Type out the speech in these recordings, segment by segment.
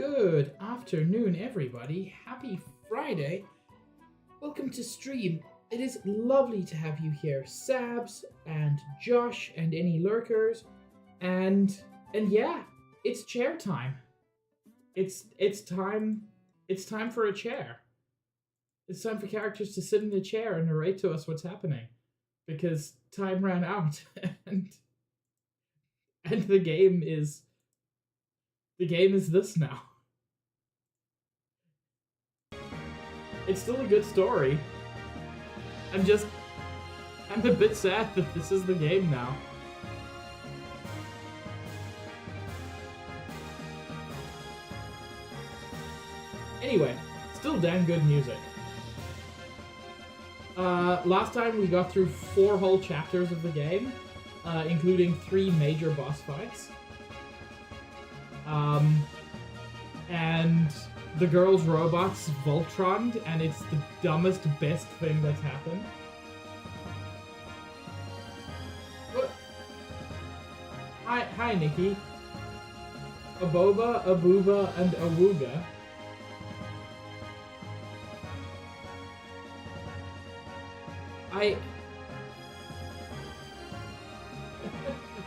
Good afternoon, everybody. Happy Friday. Welcome to stream. It is lovely to have you here, Sabs and Josh and any lurkers. And yeah, it's chair time. It's time for a chair. It's time for characters to sit in the chair and narrate to us what's happening. Because time ran out and the game is this now. It's still a good story. I'm a bit sad that this is the game now. Anyway, still damn good music. Last time we got through 4 whole chapters of the game, including 3 major boss fights. And the girl's robot's Voltroned, and it's the dumbest, best thing that's happened. Oh. Hi, Nikki. A Boba, a Booba, and a Wooga. I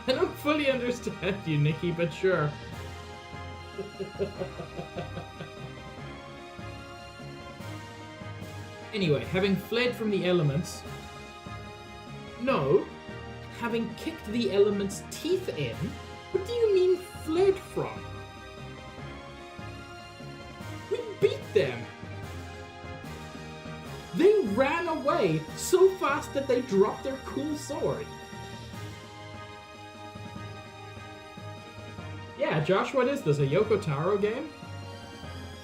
don't fully understand you, Nikki, but sure. Anyway, having fled from the elements... No, having kicked the elements' teeth in? What do you mean fled from? We beat them! They ran away so fast that they dropped their cool sword. Yeah, Josh, what is this, a Yoko Taro game?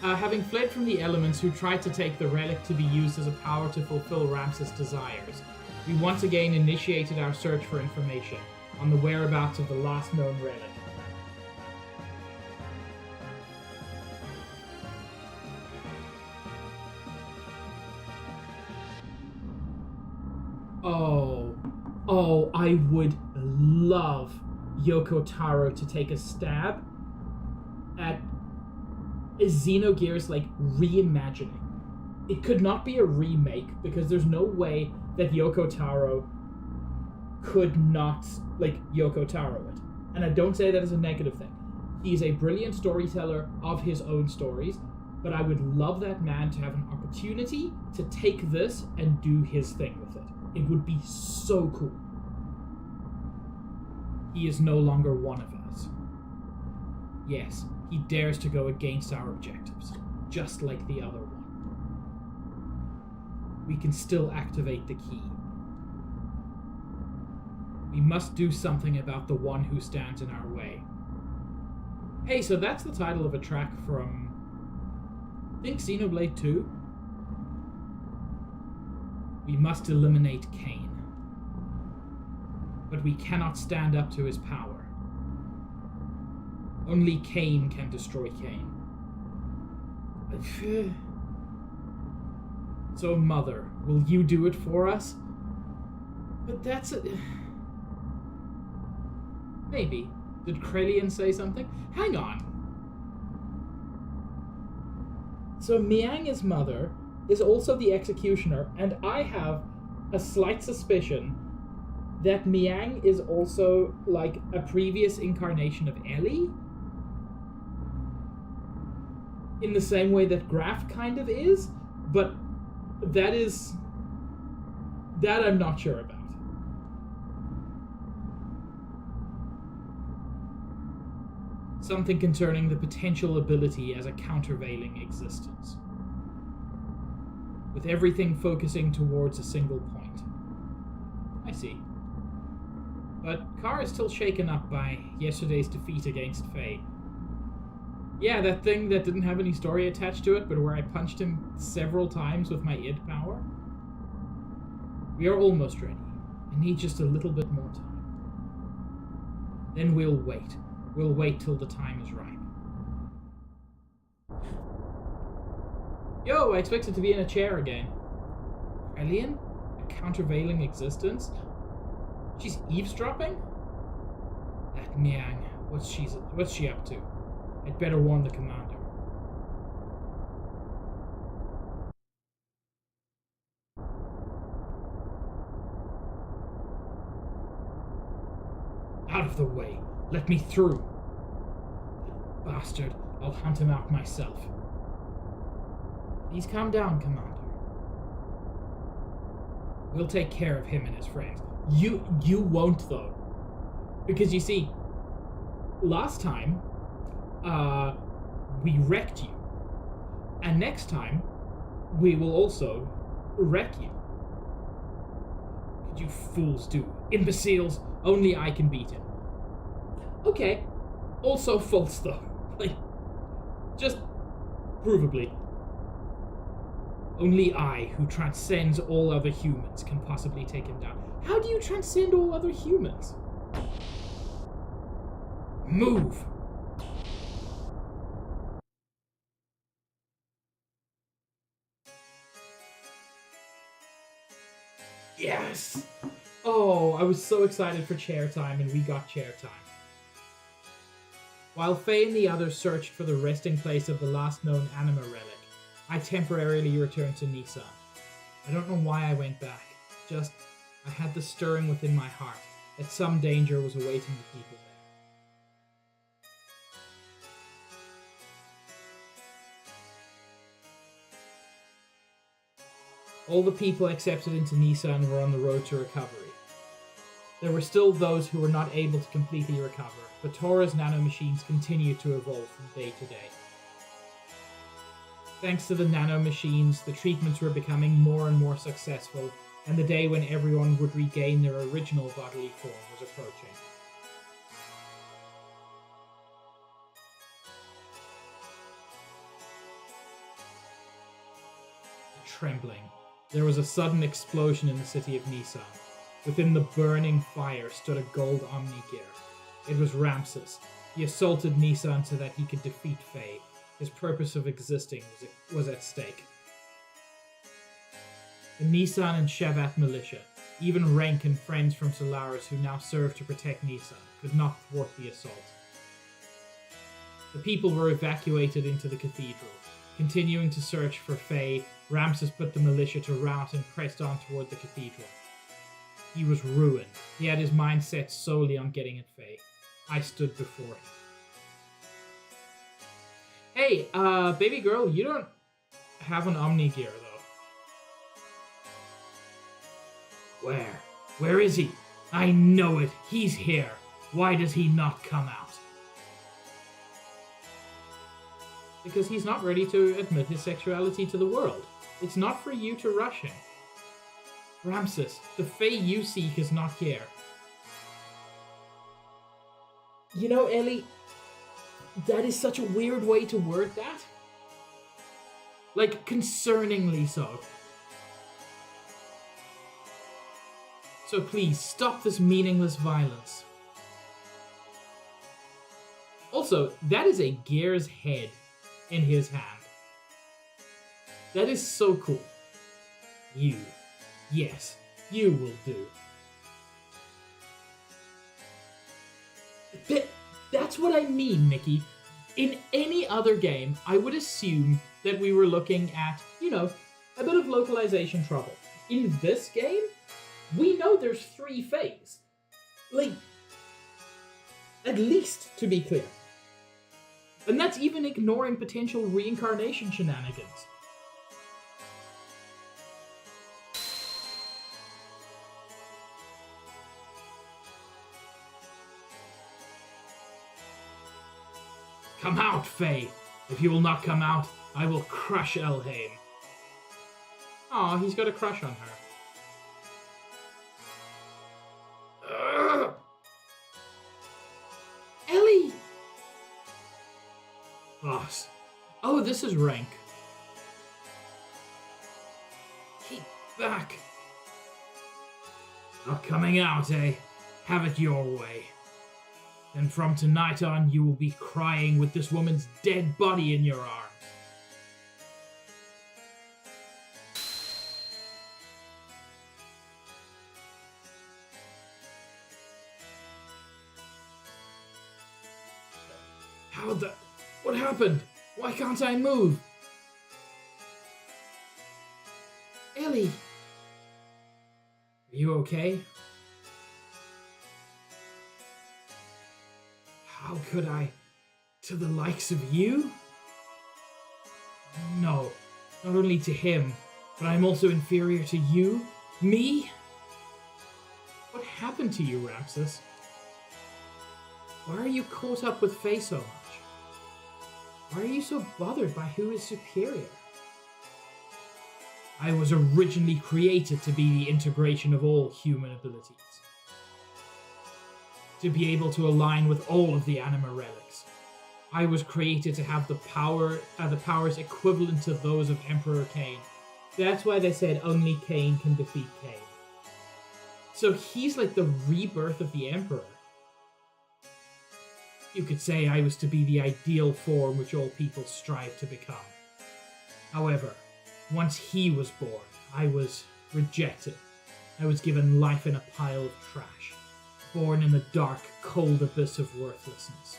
Having fled from the elements who tried to take the relic to be used as a power to fulfill Ramses' desires, we once again initiated our search for information on the whereabouts of the last known relic. Oh, I would love Yoko Taro to take a stab at a Xenogears, like, reimagining. It could not be a remake, because there's no way that Yoko Taro could not, like, Yoko Taro it. And I don't say that as a negative thing. He's a brilliant storyteller of his own stories, but I would love that man to have an opportunity to take this and do his thing with it. It would be so cool. He is no longer one of us. Yes, he dares to go against our objectives, just like the other one. We can still activate the key. We must do something about the one who stands in our way. Hey, so that's the title of a track from, I think, Xenoblade 2? We must eliminate Cain. But we cannot stand up to his power. Only Cain can destroy Cain. So, Mother, will you do it for us? But that's a... Maybe. Did Krelian say something? Hang on. So Miang's mother is also the executioner, and I have a slight suspicion that Miang is also, like, a previous incarnation of Ellie? In the same way that Graf kind of is, but that I'm not sure about. Something concerning the potential ability as a countervailing existence, with everything focusing towards a single point. I see. But Kar is still shaken up by yesterday's defeat against Faye. Yeah, that thing that didn't have any story attached to it, but where I punched him several times with my id power. We are almost ready. I need just a little bit more time. Then we'll wait. We'll wait till the time is ripe. Yo, I expected to be in a chair again. Alien? A countervailing existence? She's eavesdropping? That Miang. What's she up to? I'd better warn the commander. Out of the way. Let me through. Bastard. I'll hunt him out myself. Please calm down, Commander. We'll take care of him and his friends. You won't, though. Because you see, last time, we wrecked you. And next time, we will also wreck you. What could you fools do? Imbeciles! Only I can beat him. Okay. Also false, though. Like, just provably. Only I, who transcends all other humans, can possibly take him down. How do you transcend all other humans? Move! Yes! Oh, I was so excited for chair time, and we got chair time. While Faye and the others searched for the resting place of the last known anima relic, I temporarily returned to Nissan. I don't know why I went back. Just, I had the stirring within my heart that some danger was awaiting the people there. All the people accepted into Nissan were on the road to recovery. There were still those who were not able to completely recover, but Tora's nanomachines continued to evolve from day to day. Thanks to the nanomachines, the treatments were becoming more and more successful, and the day when everyone would regain their original bodily form was approaching. Trembling. There was a sudden explosion in the city of Nissan. Within the burning fire stood a gold Omni-Gear. It was Ramses. He assaulted Nissan so that he could defeat Faye. His purpose of existing was at stake. The Nissan and Shevat militia, even Renk and friends from Solaris who now served to protect Nissan, could not thwart the assault. The people were evacuated into the cathedral. Continuing to search for Faye, Ramses put the militia to rout and pressed on toward the cathedral. He was ruined. He had his mind set solely on getting at Faye. I stood before him. Hey, baby girl, you don't have an Omni-Gear, though. Where? Where is he? I know it. He's here. Why does he not come out? Because he's not ready to admit his sexuality to the world. It's not for you to rush him. Ramses, the Fae you seek is not here. You know, Ellie, that is such a weird way to word that. Like, concerningly so. So please, stop this meaningless violence. Also, that is a Gear's head in his hand. That is so cool. You. Yes, you will do. That's what I mean, Nikki. In any other game, I would assume that we were looking at, you know, a bit of localization trouble. In this game, we know there's 3 Faes. Like, at least, to be clear. And that's even ignoring potential reincarnation shenanigans. Come out, Faye! If you will not come out, I will crush Elhain. Aw, he's got a crush on her. Ugh. Ellie! Boss. Oh, this is Rank. Keep back. Not coming out, eh? Have it your way. Then from tonight on, you will be crying with this woman's dead body in your arms. How the... What happened? Why can't I move? Ellie! Are you okay? How could I? To the likes of you? No, not only to him, but I'm also inferior to you? Me? What happened to you, Ramses? Why are you caught up with Faye so much? Why are you so bothered by who is superior? I was originally created to be the integration of all human abilities. To be able to align with all of the anima relics. I was created to have the powers equivalent to those of Emperor Cain. That's why they said only Cain can defeat Cain. So he's like the rebirth of the Emperor. You could say I was to be the ideal form which all people strive to become. However, once he was born, I was rejected. I was given life in a pile of trash, born in the dark, cold abyss of worthlessness.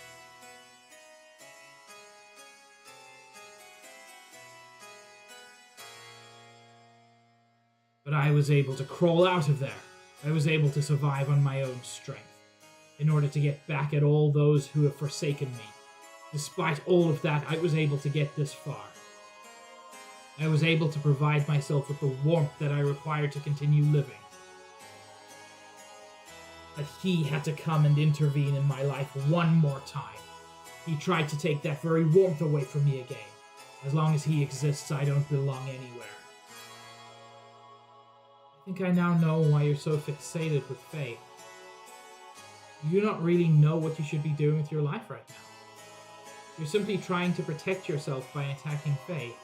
But I was able to crawl out of there. I was able to survive on my own strength, in order to get back at all those who have forsaken me. Despite all of that, I was able to get this far. I was able to provide myself with the warmth that I required to continue living. But he had to come and intervene in my life one more time. He tried to take that very warmth away from me again. As long as he exists, I don't belong anywhere. I think I now know why you're so fixated with Faye. You do not really know what you should be doing with your life right now. You're simply trying to protect yourself by attacking Faye.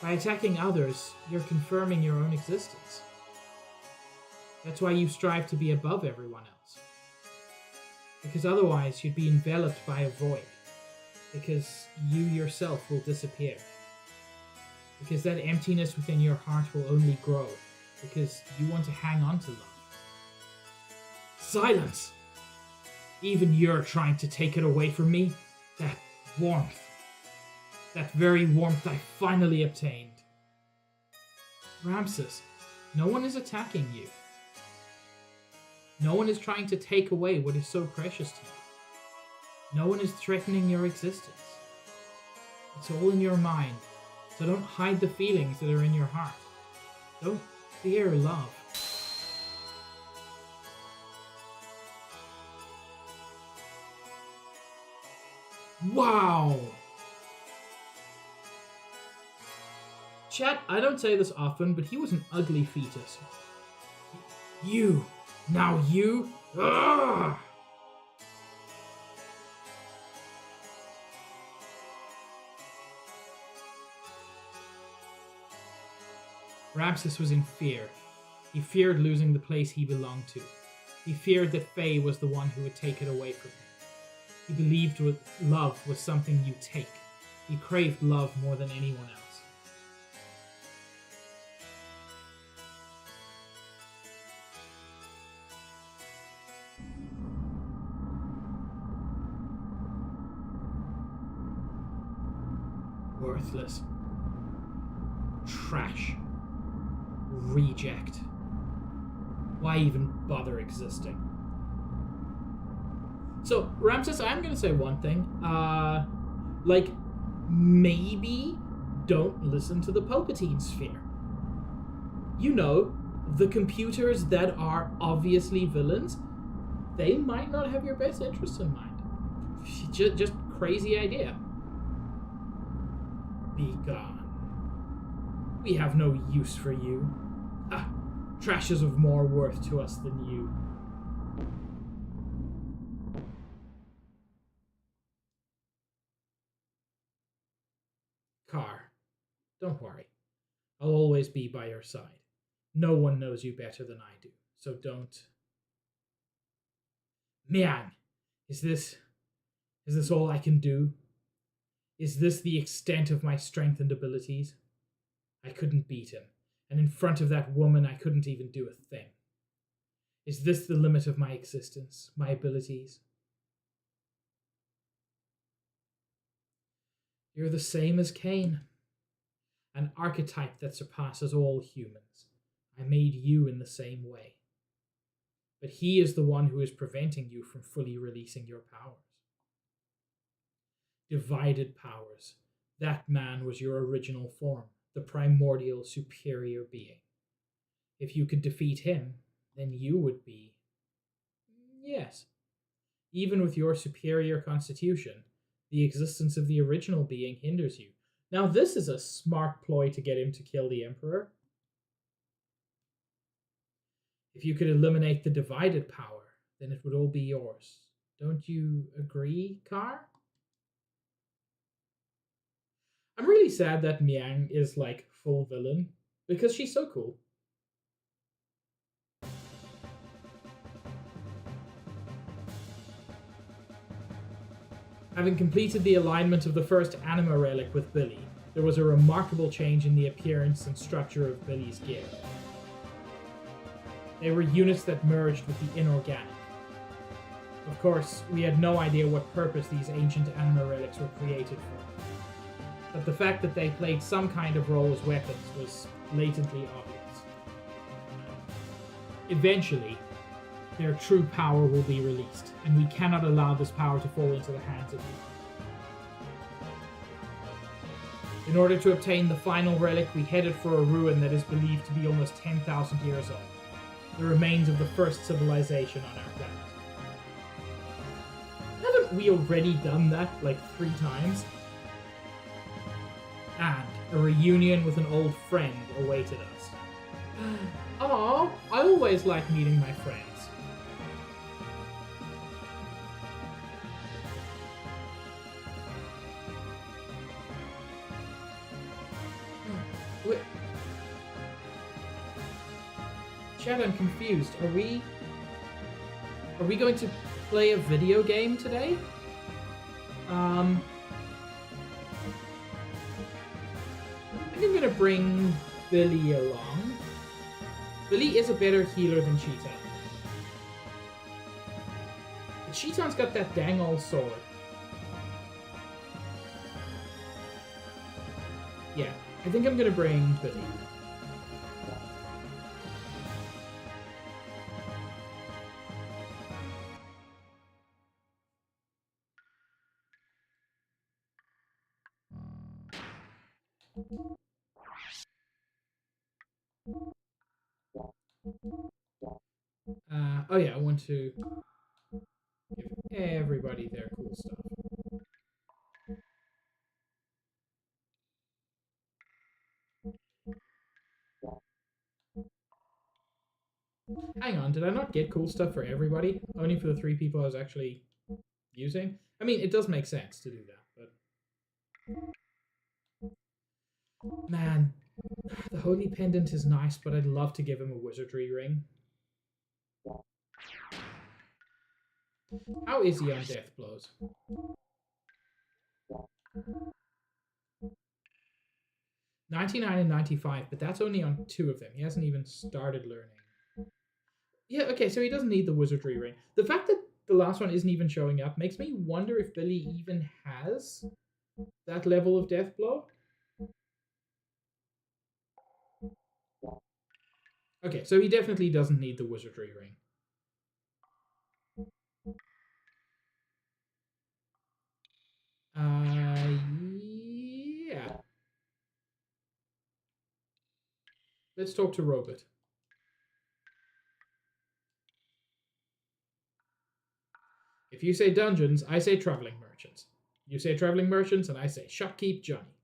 By attacking others, you're confirming your own existence. That's why you strive to be above everyone else. Because otherwise you'd be enveloped by a void. Because you yourself will disappear. Because that emptiness within your heart will only grow. Because you want to hang on to love. Silence! Even you're trying to take it away from me. That warmth. That very warmth I finally obtained. Ramses, no one is attacking you. No one is trying to take away what is so precious to you. No one is threatening your existence. It's all in your mind, so don't hide the feelings that are in your heart. Don't fear love. Wow! Chat, I don't say this often, but he was an ugly fetus. You! Now you? Ugh! Ramses was in fear. He feared losing the place he belonged to. He feared that Faye was the one who would take it away from him. He believed love was something you take. He craved love more than anyone else. Worthless. Trash. Reject. Why even bother existing? So, Ramses, I'm gonna say one thing. Maybe don't listen to the Palpatine sphere. You know, the computers that are obviously villains, they might not have your best interests in mind. Just crazy idea. Be gone. We have no use for you. Trash is of more worth to us than you. Car, don't worry. I'll always be by your side. No one knows you better than I do, so don't. Man, is this all I can do? Is this the extent of my strength and abilities? I couldn't beat him, and in front of that woman I couldn't even do a thing. Is this the limit of my existence, my abilities? You're the same as Cain, an archetype that surpasses all humans. I made you in the same way. But he is the one who is preventing you from fully releasing your powers. Divided powers. That man was your original form, the primordial superior being. If you could defeat him, then you would be. Yes. Even with your superior constitution, the existence of the original being hinders you. Now, this is a smart ploy to get him to kill the Emperor. If you could eliminate the divided power, then it would all be yours. Don't you agree, Car? I'm really sad that Miang is like full villain because she's so cool. Having completed the alignment of the first anima relic with Billy, there was a remarkable change in the appearance and structure of Billy's gear. They were units that merged with the inorganic. Of course, we had no idea what purpose these ancient anima relics were created for, but the fact that they played some kind of role as weapons was blatantly obvious. Eventually, their true power will be released, and we cannot allow this power to fall into the hands of you. In order to obtain the final relic, we headed for a ruin that is believed to be almost 10,000 years old, the remains of the first civilization on our planet. Haven't we already done that like 3 times? And a reunion with an old friend awaited us. Aw, I always like meeting my friends. Chad, I'm confused. Are we going to play a video game today? I think I'm gonna bring Billy along. Billy is a better healer than Cheetan. But Cheetan's got that dang old sword. Yeah, I think I'm gonna bring Billy. Oh yeah, I want to give everybody their cool stuff. Hang on, did I not get cool stuff for everybody? Only for the 3 people I was actually using? I mean, it does make sense to do that, but... Man, the Holy Pendant is nice, but I'd love to give him a Wizardry Ring. How is he on Death Blows? 99 and 95, but that's only on 2 of them. He hasn't even started learning. Yeah, okay, so he doesn't need the Wizardry Ring. The fact that the last one isn't even showing up makes me wonder if Billy even has that level of Death Blow. Okay, so he definitely doesn't need the Wizardry Ring. Yeah. Let's talk to Robot. If you say dungeons, I say traveling merchants. You say traveling merchants, and I say shopkeep Johnny.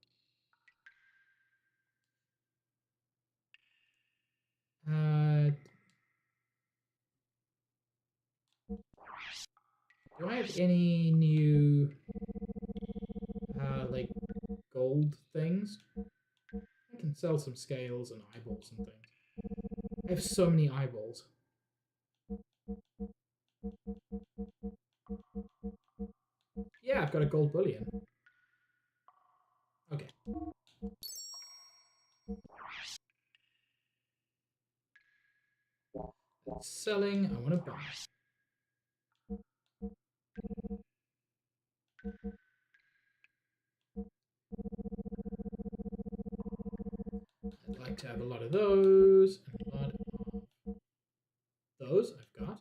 Do I have any new, like, gold things? I can sell some scales and eyeballs and things. I have so many eyeballs. Yeah, I've got a gold bullion. Okay. That's selling. I want to buy. I'd like to have a lot of those, and a lot of those I've got.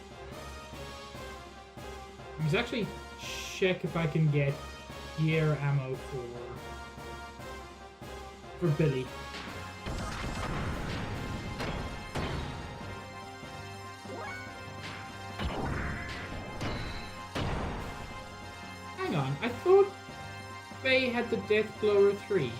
Let's actually check if I can get gear ammo for Billy. Hang on, I thought Faye had the Death Blower 3.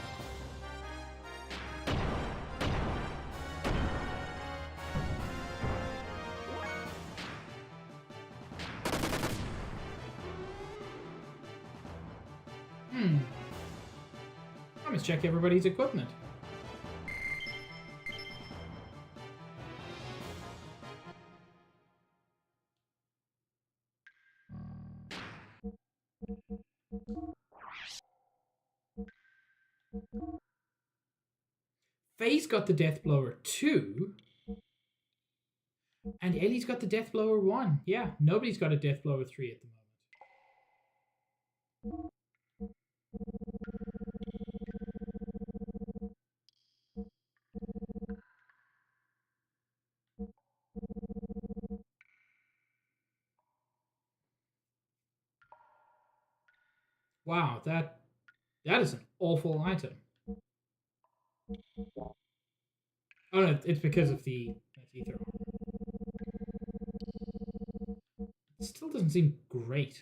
Let's check everybody's equipment. Faye's got the Death Blower 2. And Ellie's got the Death Blower 1. Yeah, nobody's got a Death Blower 3 at the moment. Wow, that is an awful item. Oh no, it's because of the ether armor. It still doesn't seem great.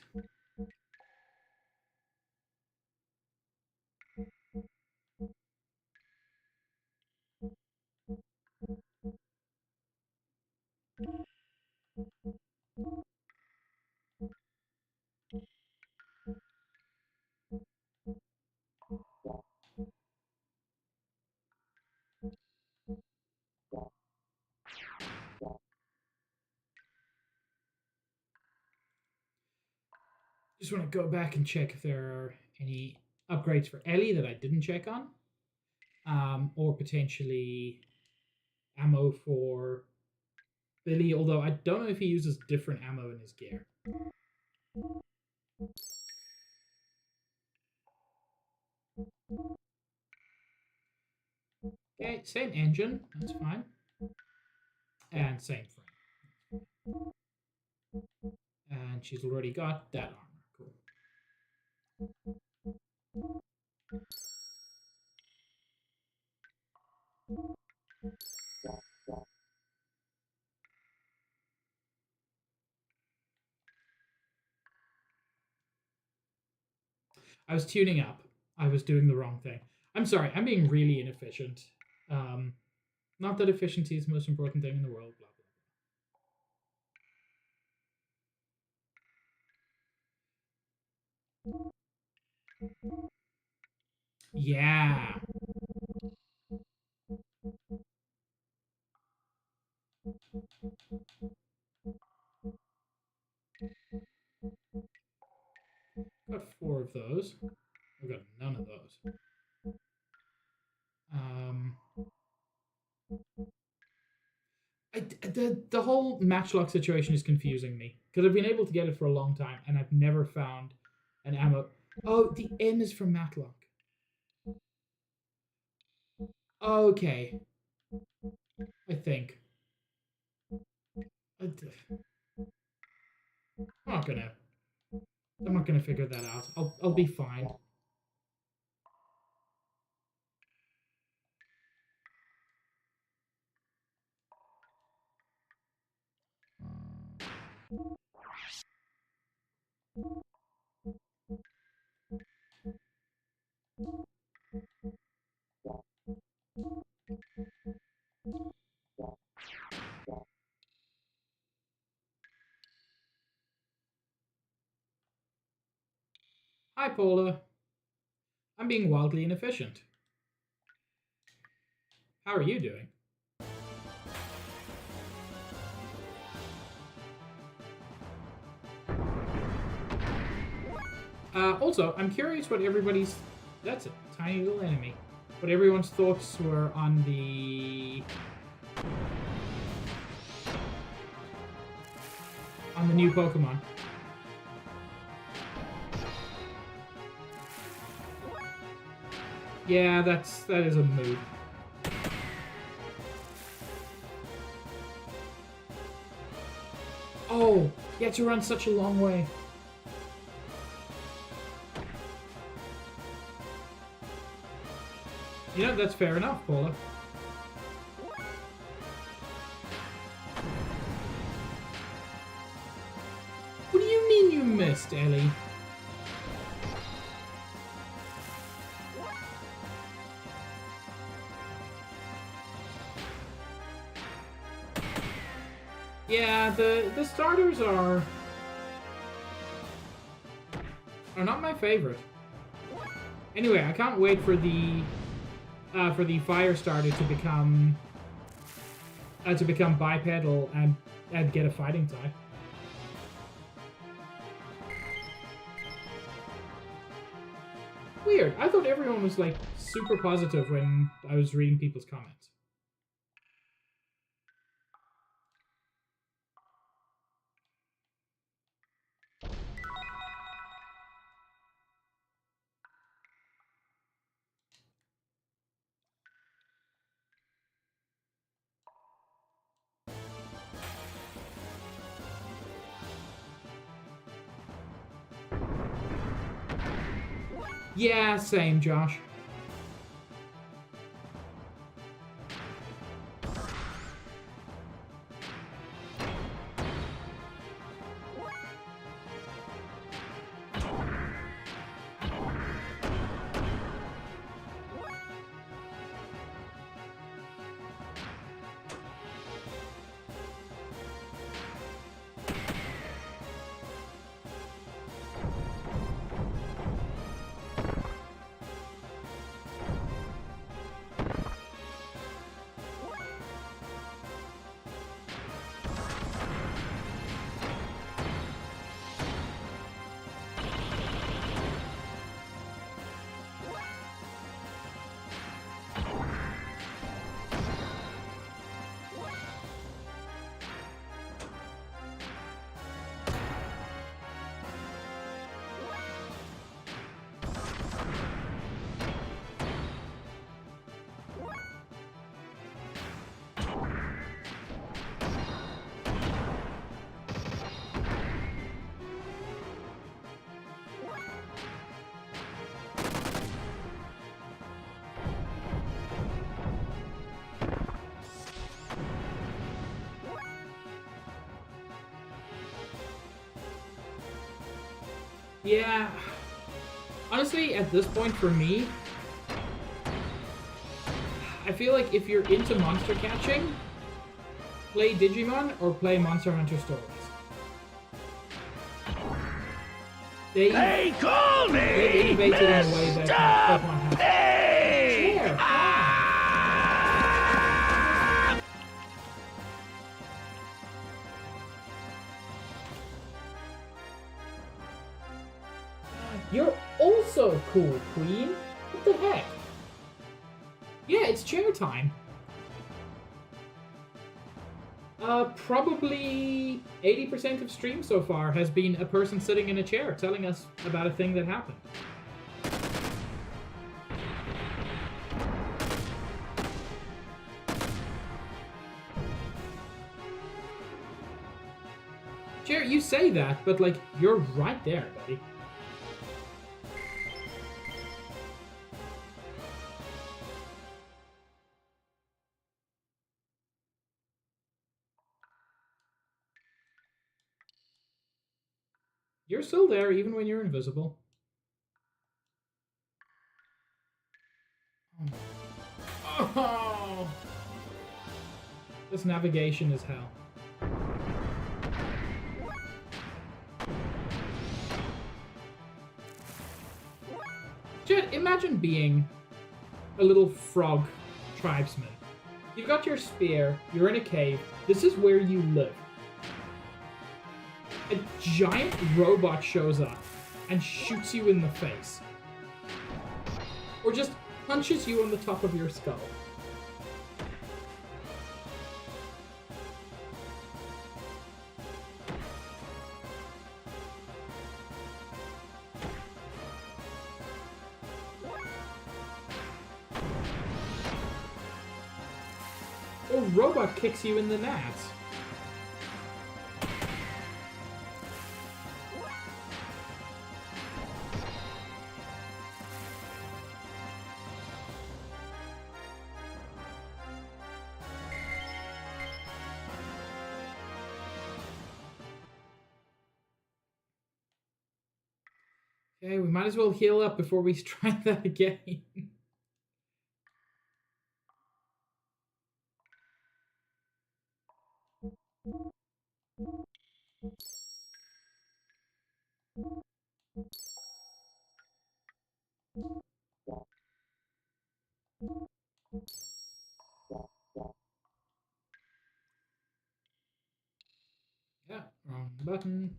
Just want to go back and check if there are any upgrades for Ellie that I didn't check on. Or potentially ammo for Billy, although I don't know if he uses different ammo in his gear. Okay, same engine, that's fine. And same frame. And she's already got that armor. Cool. I was tuning up. I was doing the wrong thing. I'm sorry. I'm being really inefficient. Not that efficiency is the most important thing in the world. Blah, blah, blah. Yeah. Got 4 of those. I've got none of those. The whole matchlock situation is confusing me because I've been able to get it for a long time and I've never found an ammo. Oh, the M is from matchlock. Okay, I think. I'm not gonna figure that out. I'll be fine. Hi, Paula. I'm being wildly inefficient. How are you doing? Also, I'm curious what everybody's... That's a tiny little enemy. What everyone's thoughts were on the... new Pokemon. Yeah, that is a move. Oh, you had to run such a long way. You know, that's fair enough, Paula. What do you mean you missed, Ellie? Yeah, the starters are not my favorite. Anyway, I can't wait for the fire starter to become bipedal and get a fighting type. Weird. I thought everyone was like super positive when I was reading people's comments. Yeah, same, Josh. Yeah. Honestly, at this point for me, I feel like if you're into monster catching, play Digimon or play Monster Hunter Stories. They call me They've innovated in a way that Pokemon has. Sure, You're also cool, Queen. What the heck? Yeah, it's chair time. Probably 80% of stream so far has been a person sitting in a chair telling us about a thing that happened. Chair, you say that, but like, you're right there, buddy. You're still there, even when you're invisible. Oh! This navigation is hell. Jet, imagine being a little frog tribesman. You've got your spear, you're in a cave, this is where you live. A giant robot shows up and shoots you in the face. Or just punches you on the top of your skull. Or robot kicks you in the nads. Okay, we might as well heal up before we try that again. Yeah, wrong button.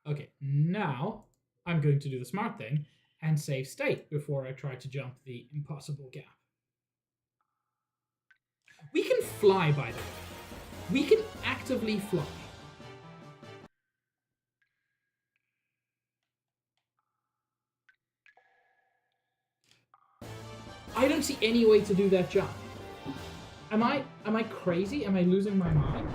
Okay, now I'm going to do the smart thing and save state before I try to jump the impossible gap. We can fly, by the way. We can actively fly. I don't see any way to do that jump. Am I crazy? Am I losing my mind?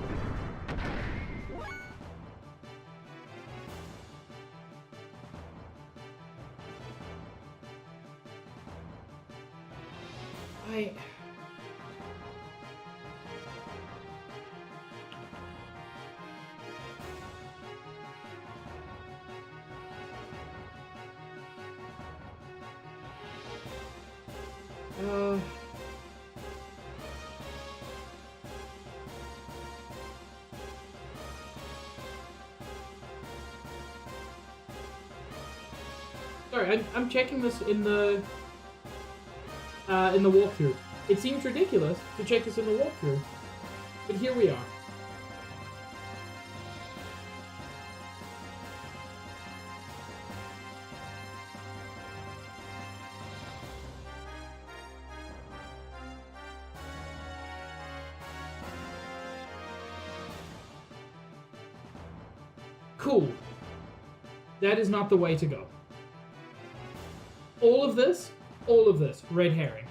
I... Sorry, I'm checking this in the walkthrough. It seems ridiculous to check this in the walkthrough, but here we are. Cool. That is not the way to go. All of this, red herring.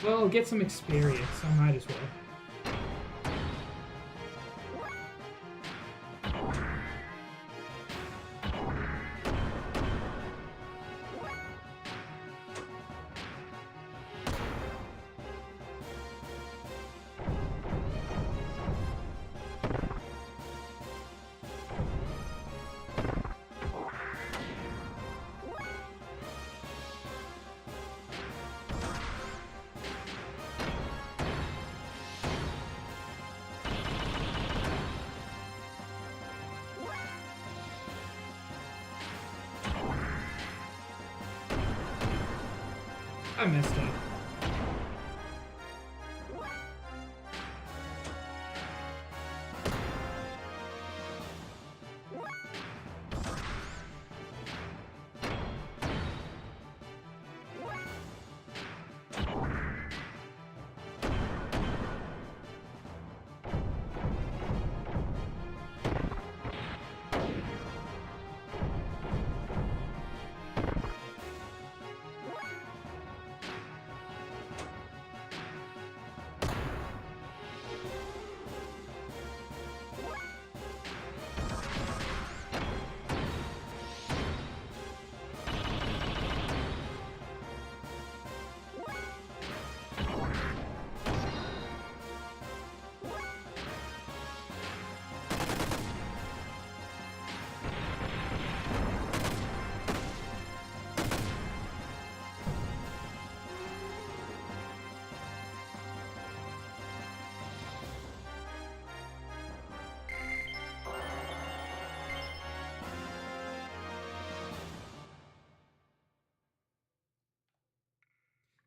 Well, get some experience, I might as well. I messed up.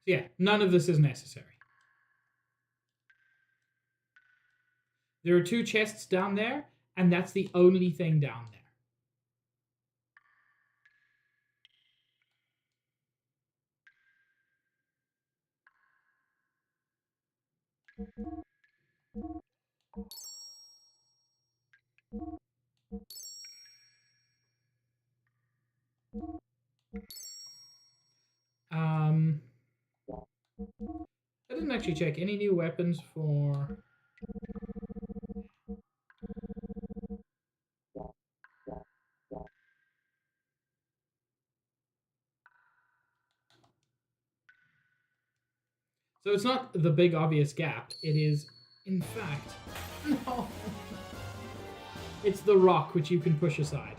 Yeah, none of this is necessary. There are 2 chests down there, and that's the only thing down there. I didn't actually check any new weapons for... So it's not the big obvious gap. It is In fact, no. It's the rock which you can push aside.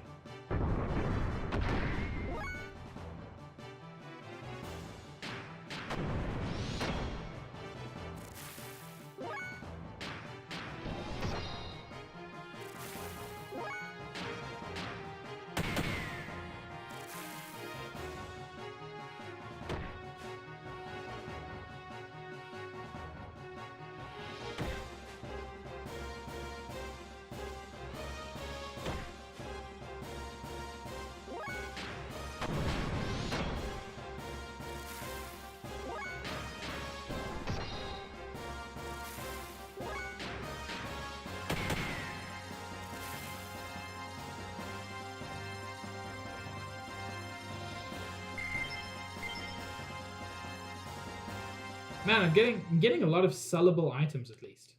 Man, I'm getting a lot of sellable items at least.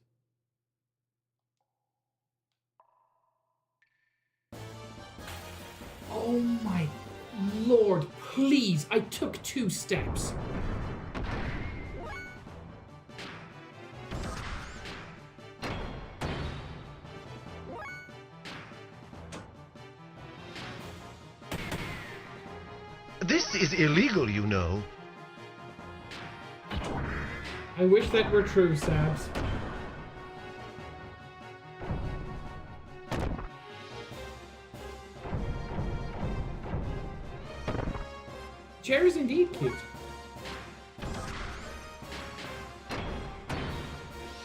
Oh my lord, please! I took 2 steps. This is illegal, you know. I wish that were true, Sabs. Chair is indeed cute.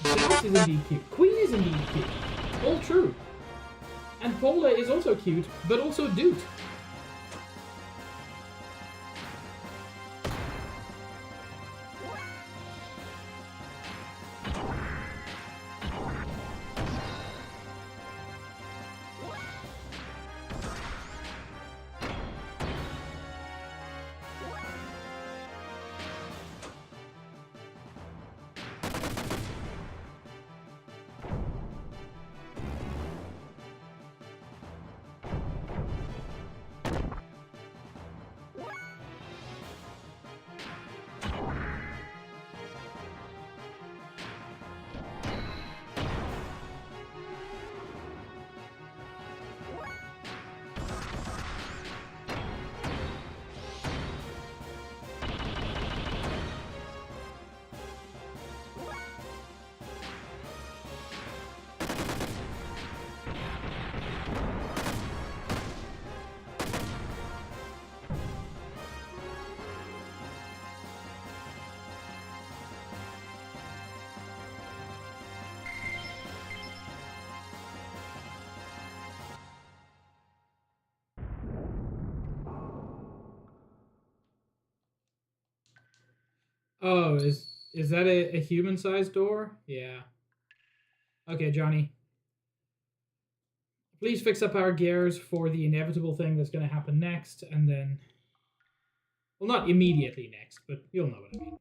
Sabs is indeed cute. Queen is indeed cute. All true. And Paula is also cute, but also a dude. Oh, is that a human-sized door? Yeah. Okay, Johnny. Please fix up our gears for the inevitable thing that's going to happen next, and then... Well, not immediately next, but you'll know what I mean.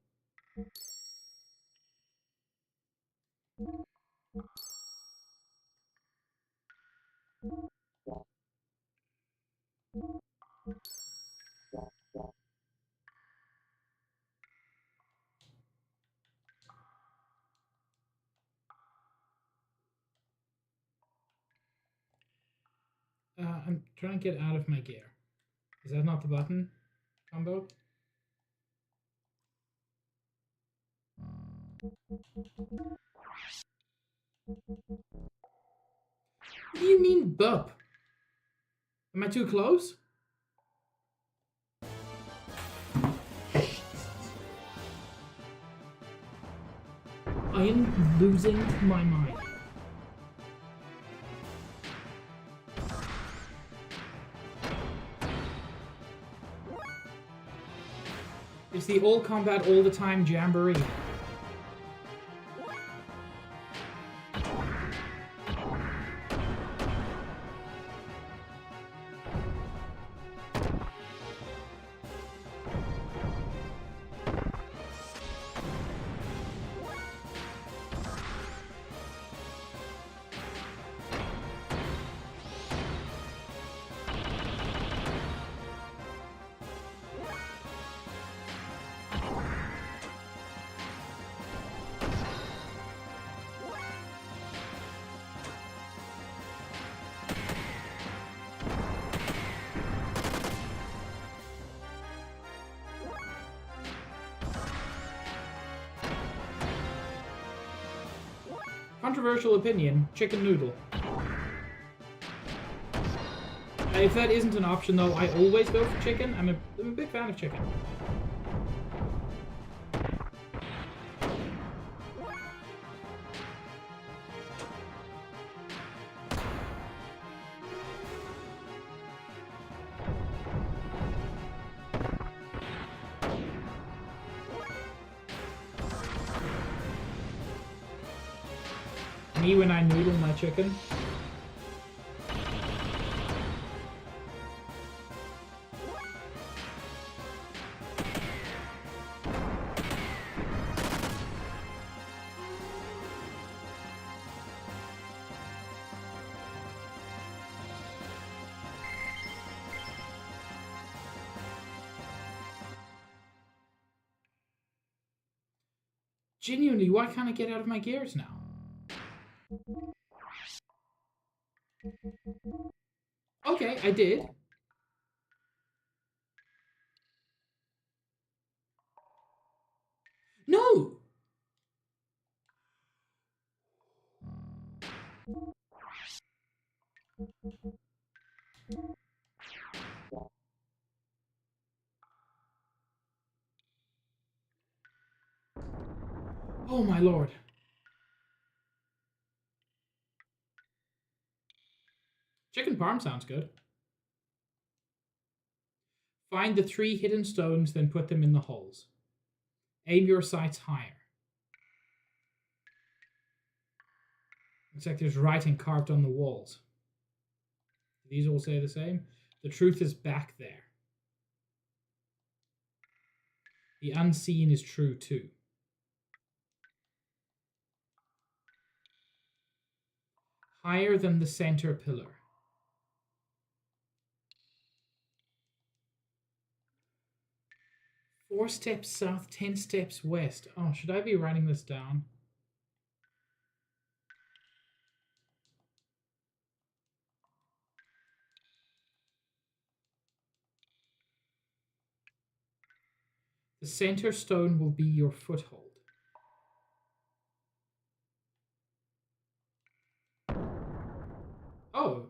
I'm trying to get out of my gear. Is that not the button combo? What do you mean, bup? Am I too close? I am losing my mind. It's the all combat all the time jamboree. Controversial opinion, chicken noodle. If that isn't an option, though, I always go for chicken. I'm a big fan of chicken. Me when I noodle my chicken. Genuinely, why can't I get out of my gears now? Okay, I did. No! Oh my lord. Chicken parm sounds good. Find the 3 hidden stones, then put them in the holes. Aim your sights higher. Looks like there's writing carved on the walls. Do these all say the same? The truth is back there. The unseen is true too. Higher than the center pillar. Four steps south, 10 steps west. Oh, should I be writing this down? The center stone will be your foothold. Oh.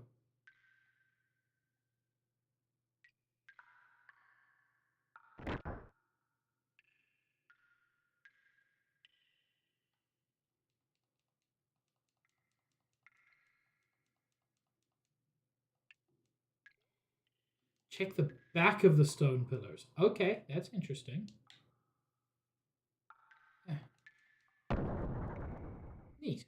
Check the back of the stone pillars. Okay, that's interesting. Yeah. Neat.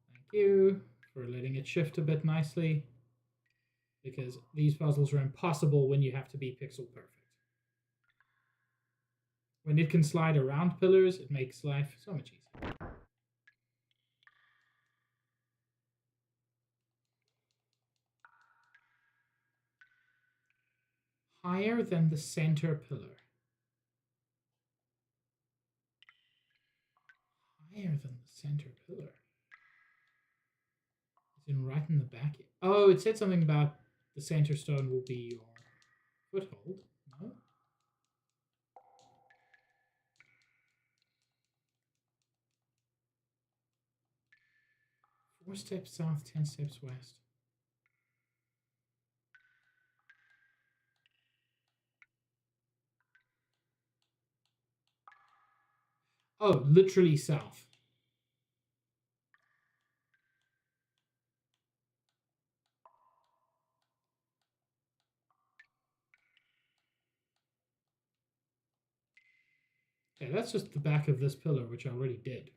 Thank you for letting it shift a bit nicely, because these puzzles are impossible when you have to be pixel perfect. When it can slide around pillars, it makes life so much easier. Higher than the center pillar. Higher than the center pillar. It's in right in the back. Oh, it said something about the center stone will be your foothold. No? 4 steps south, 10 steps west. Oh, literally south. Okay, that's just the back of this pillar, which I already did.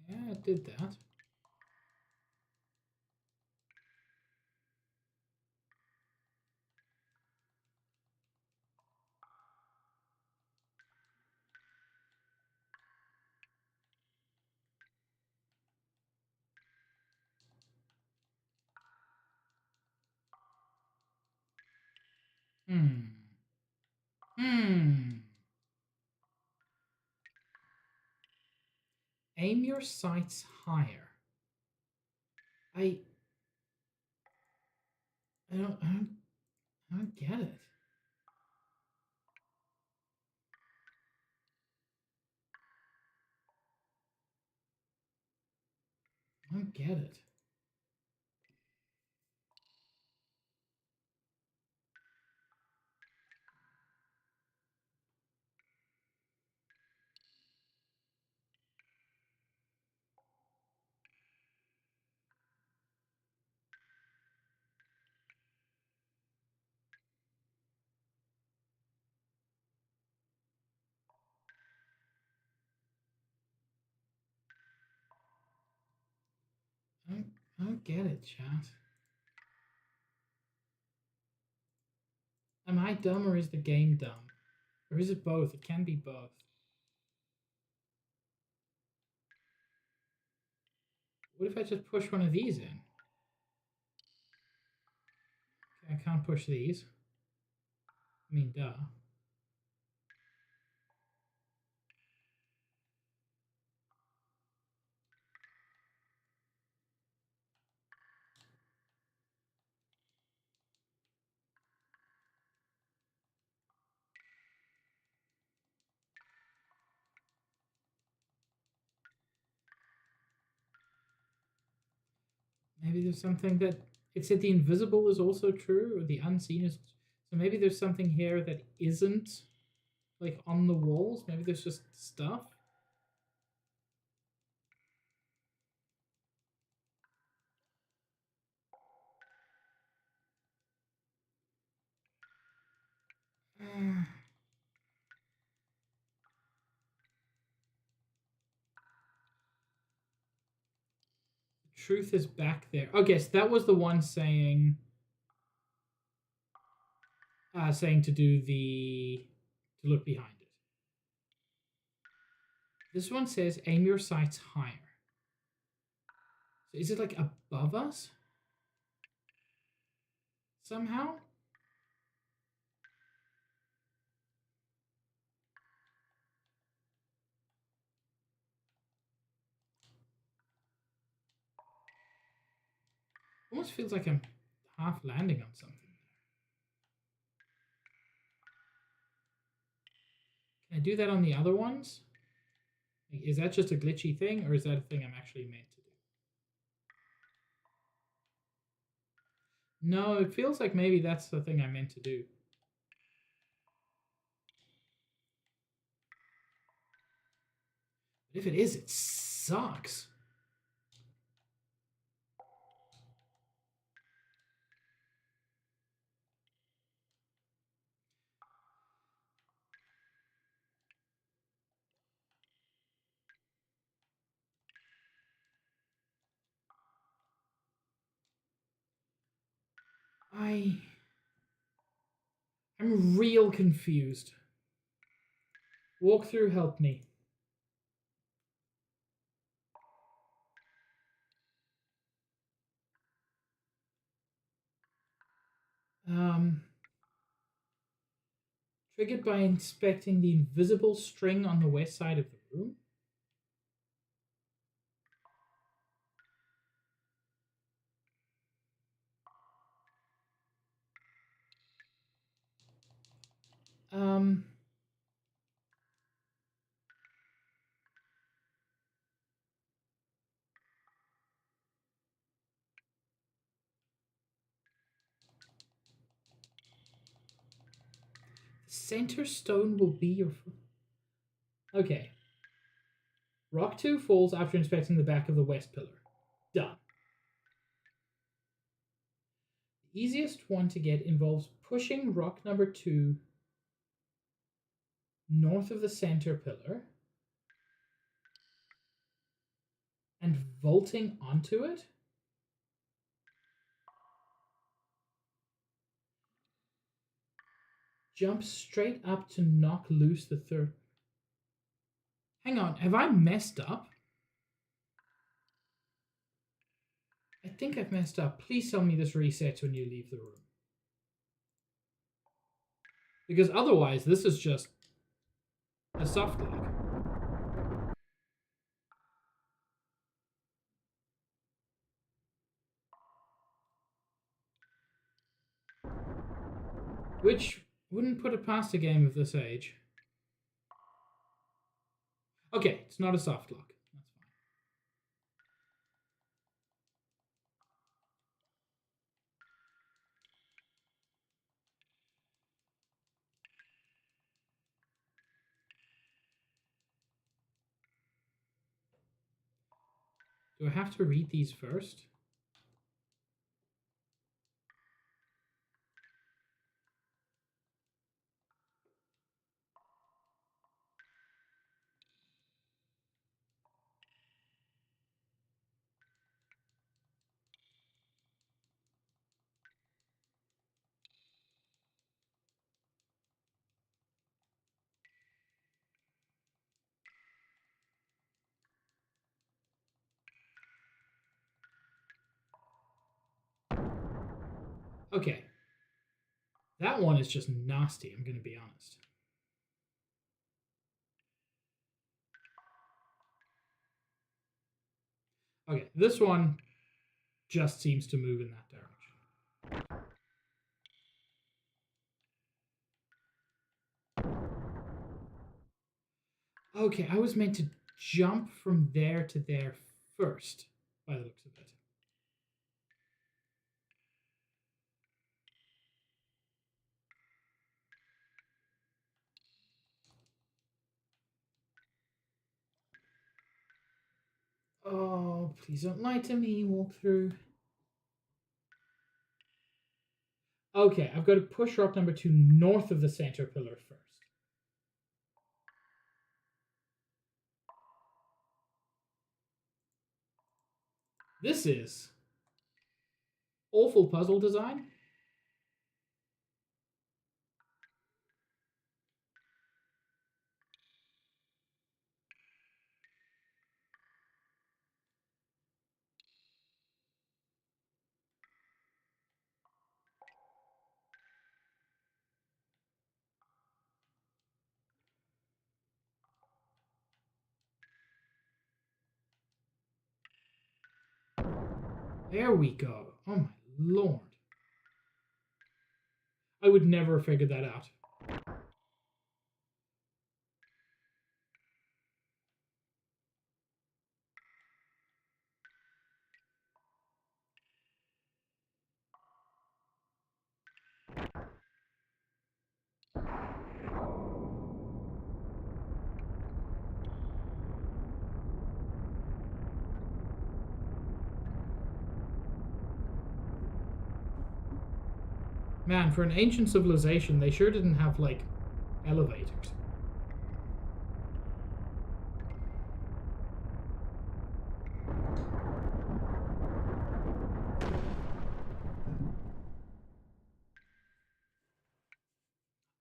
Yeah, it did that. Hmm. Hmm. Aim your sights higher. I don't get it. I don't get it. I don't get it, chat. Am I dumb or is the game dumb? Or is it both? It can be both. What if I just push one of these in? Okay, I can't push these. I mean, duh. Maybe there's something that it said the invisible is also true, or the unseen is. So maybe there's something here that isn't like on the walls. Maybe there's just stuff. Truth is back there. Okay, so that was the one saying to do to look behind it. This one says aim your sights higher. So is it like above us? Somehow? Almost feels like I'm half landing on something. Can I do that on the other ones? Like, is that just a glitchy thing, or is that a thing I'm actually meant to do? No, it feels like maybe that's the thing I meant to do. But if it is, it sucks. I'm real confused. Walkthrough help me. Triggered by inspecting the invisible string on the west side of the room. Um, the center stone will be your. Okay. Rock 2 falls after inspecting the back of the west pillar. Done. The easiest one to get involves pushing rock number 2 north of the center pillar and vaulting onto it. Jump straight up to knock loose the third. Hang on, have I messed up? I think I've messed up. Please tell me this resets when you leave the room. Because otherwise, this is just a soft lock. Which wouldn't put it past a game of this age. Okay, it's not a soft lock. That's fine. Do I have to read these first? Okay. That one is just nasty, I'm going to be honest. Okay, this one just seems to move in that direction. Okay, I was meant to jump from there to there first, by the looks of it. Oh, please don't lie to me, walkthrough. Okay, I've got to push rock number 2 north of the center pillar first. This is awful puzzle design. There we go. Oh my lord. I would never have figured that out. Man, for an ancient civilization, they sure didn't have, like, elevators.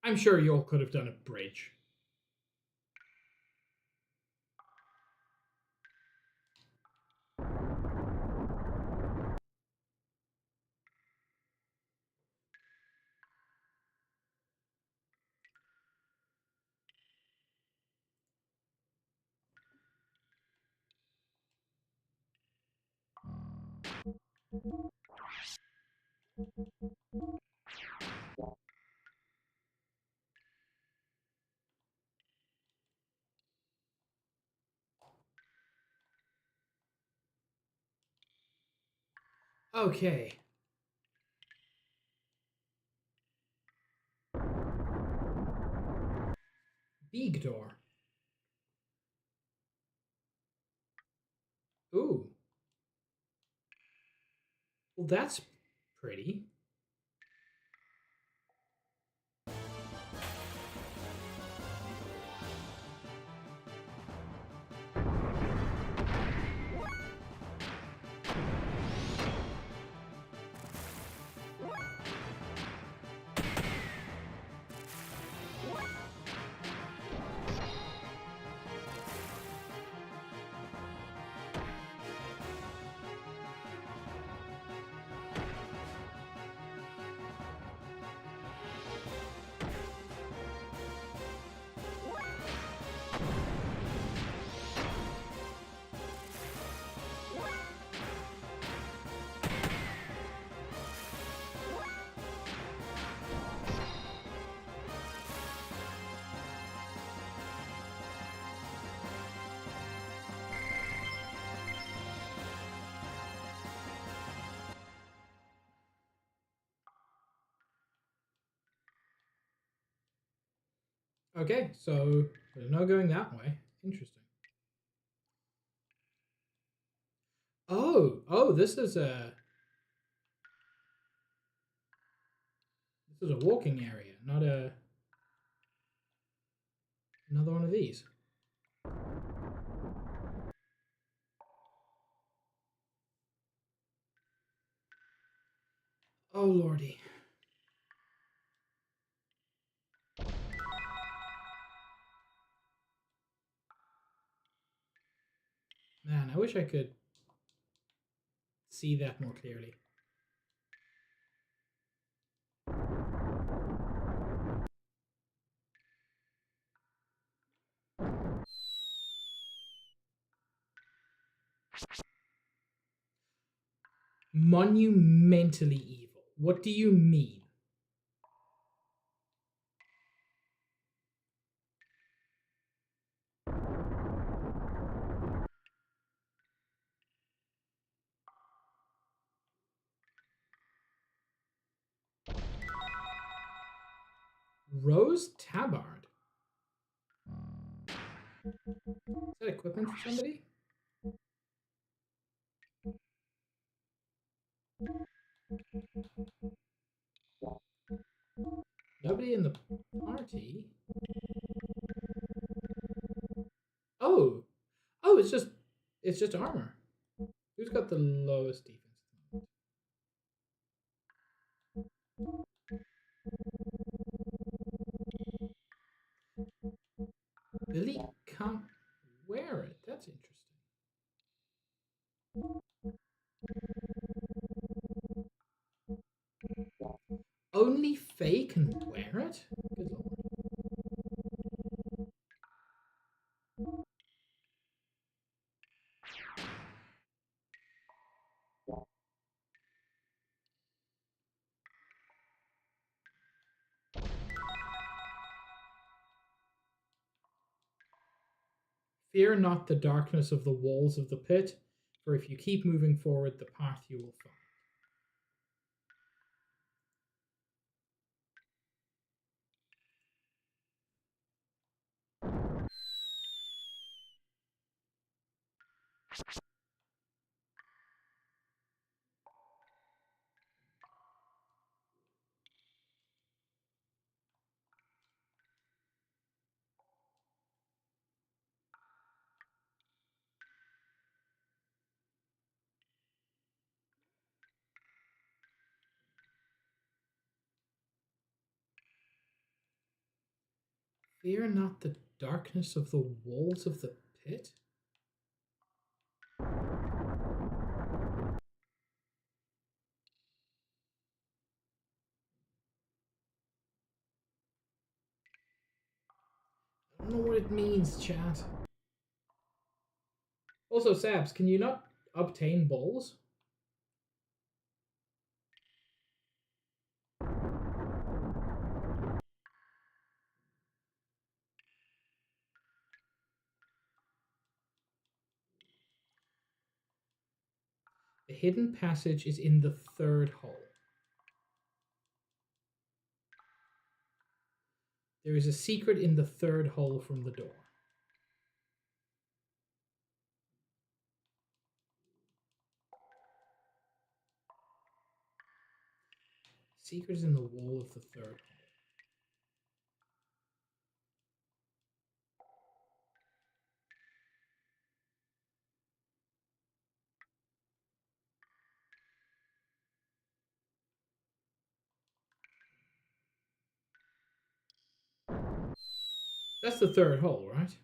I'm sure you all could have done a bridge. Okay. Big door. Ooh. Well, that's pretty. Okay, so there's no going that way. Interesting. Oh, this is a walking area, not another one of these. Oh lordy. Man, I wish I could see that more clearly. Monumentally evil. What do you mean? Rose Tabard. Is that equipment for somebody? Nobody in the party? Oh! Oh, it's just armor. Who's got the lowest defense? Billy can't wear it. That's interesting. Only Faye can wear it? Good lord. Fear not the darkness of the walls of the pit, for if you keep moving forward, the path you will find. Fear not the darkness of the walls of the pit? I don't know what it means, chat. Also, Sabs, can you not obtain balls? The hidden passage is in the third hole. There is a secret in the third hole from the door. Secret is in the wall of the third hole. That's the third hole, right?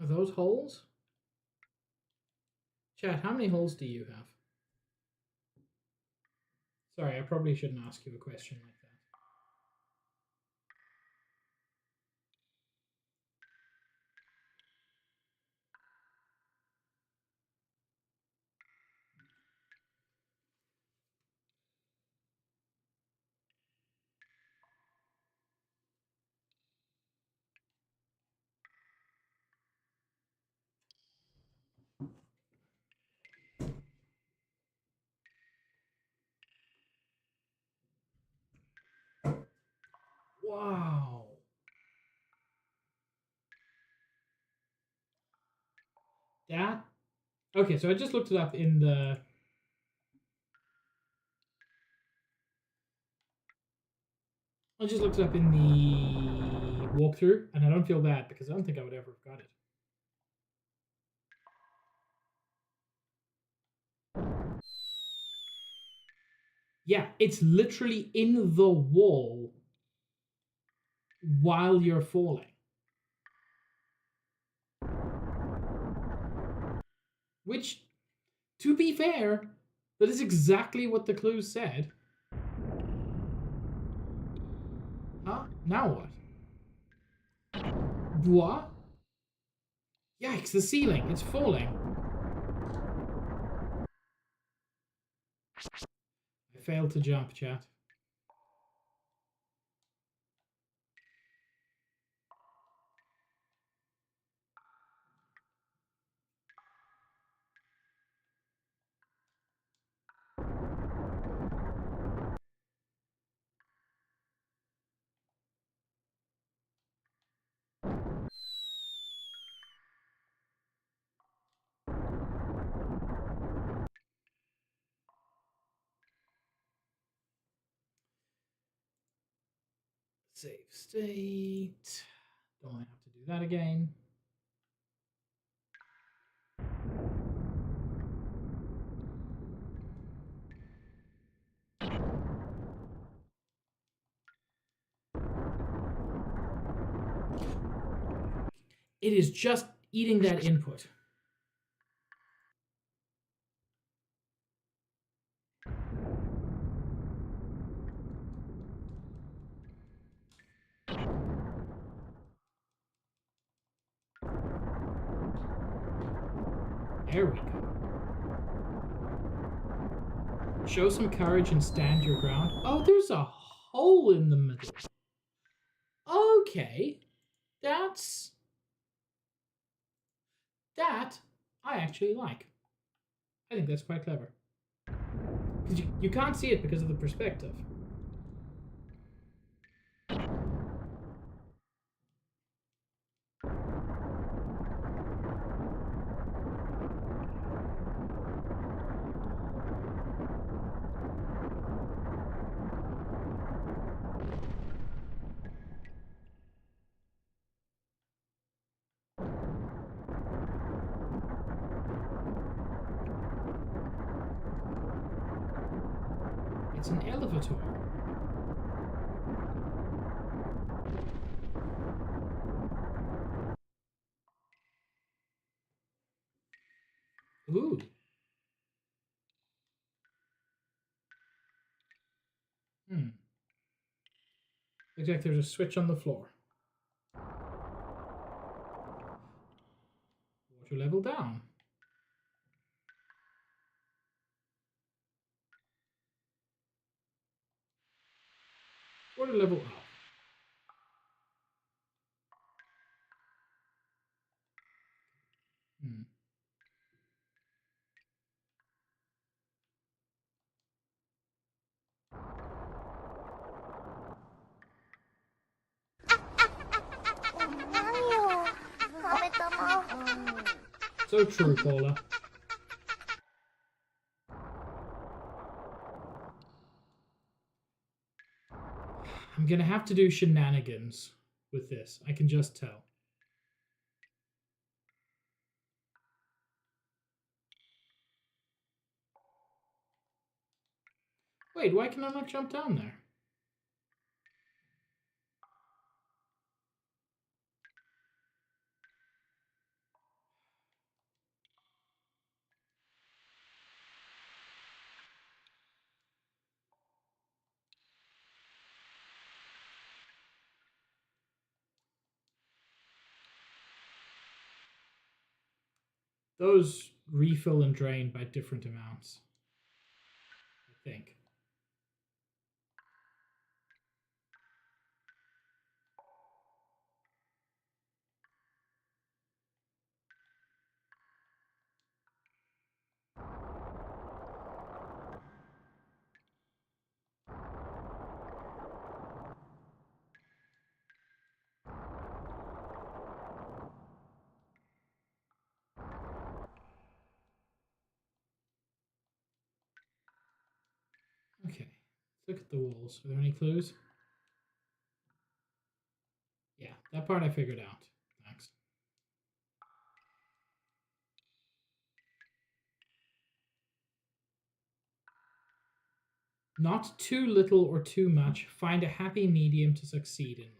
Are those holes? Chat, how many holes do you have? Sorry, I probably shouldn't ask you a question like that. Wow. That? Okay, so I just looked it up in the... I just looked it up in the walkthrough, and I don't feel bad because I don't think I would ever have got it. Yeah, it's literally in the wall while you're falling. Which, to be fair, that is exactly what the clues said. Huh? Now what? What? Yikes, the ceiling. It's falling. I failed to jump, chat. Save state. Don't have to do that again. It is just eating that input. There we go. Show some courage and stand your ground. Oh, there's a hole in the middle. Okay. That I actually like. I think that's quite clever. Because you can't see it because of the perspective. It's an elevator. Ooh. Looks like there's a switch on the floor. Water level down. Water level up. So true, Paula. I'm gonna have to do shenanigans with this. I can just tell. Wait, why can I not jump down there? Those refill and drain by different amounts, I think. Okay, let's look at the walls. Are there any clues? Yeah, that part I figured out. Thanks. Not too little or too much. Find a happy medium to succeed in life.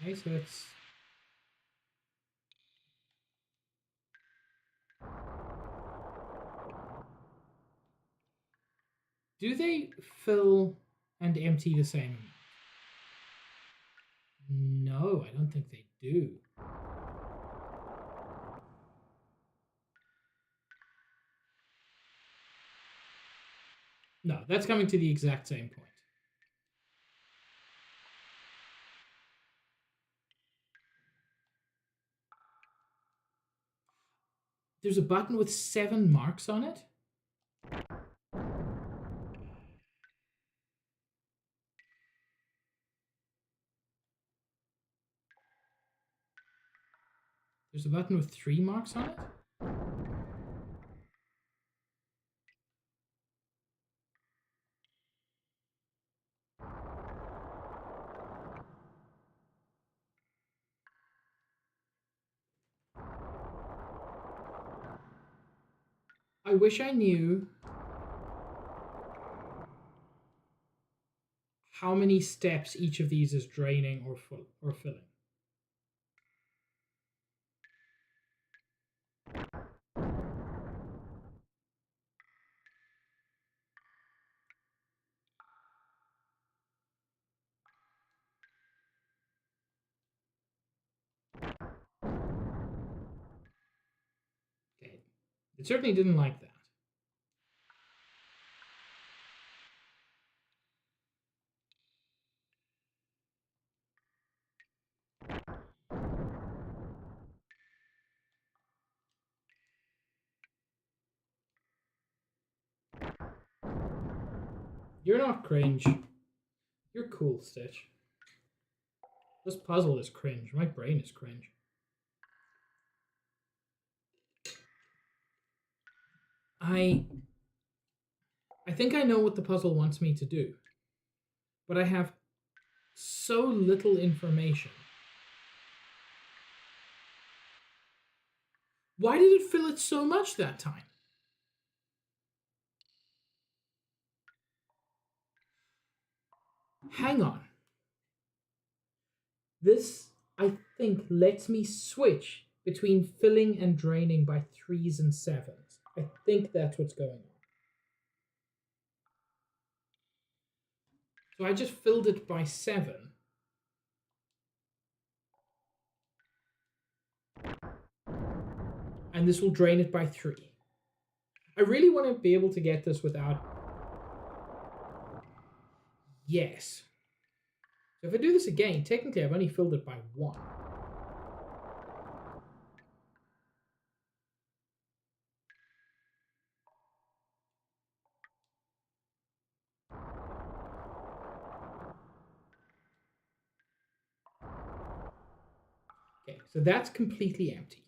Okay, so it's... Do they fill and empty the same amount? No, I don't think they do. No, that's coming to the exact same point. There's a button with 7 marks on it. There's a button with 3 marks on it. I wish I knew how many steps each of these is draining or filling. Okay. It certainly didn't like that. You're not cringe. You're cool, Stitch. This puzzle is cringe. My brain is cringe. I think I know what the puzzle wants me to do, but I have so little information. Why did it fill it so much that time? Hang on. This, I think, lets me switch between filling and draining by 3s and 7s. I think that's what's going on. So I just filled it by 7. And this will drain it by 3. I really want to be able to get this without... Yes. So if I do this again, technically I've only filled it by 1. Okay, so that's completely empty.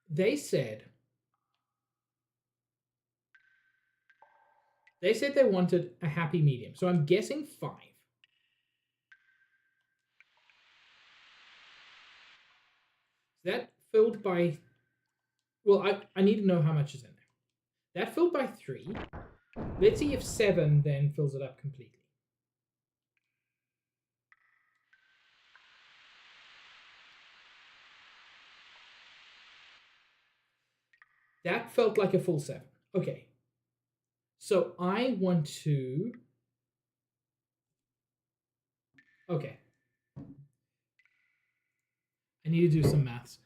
They said they wanted a happy medium. So I'm guessing 5. That filled by... Well, I need to know how much is in there. That filled by 3. Let's see if 7 then fills it up completely. That felt like a full 7. Okay. So I want to... Okay. I need to do some maths.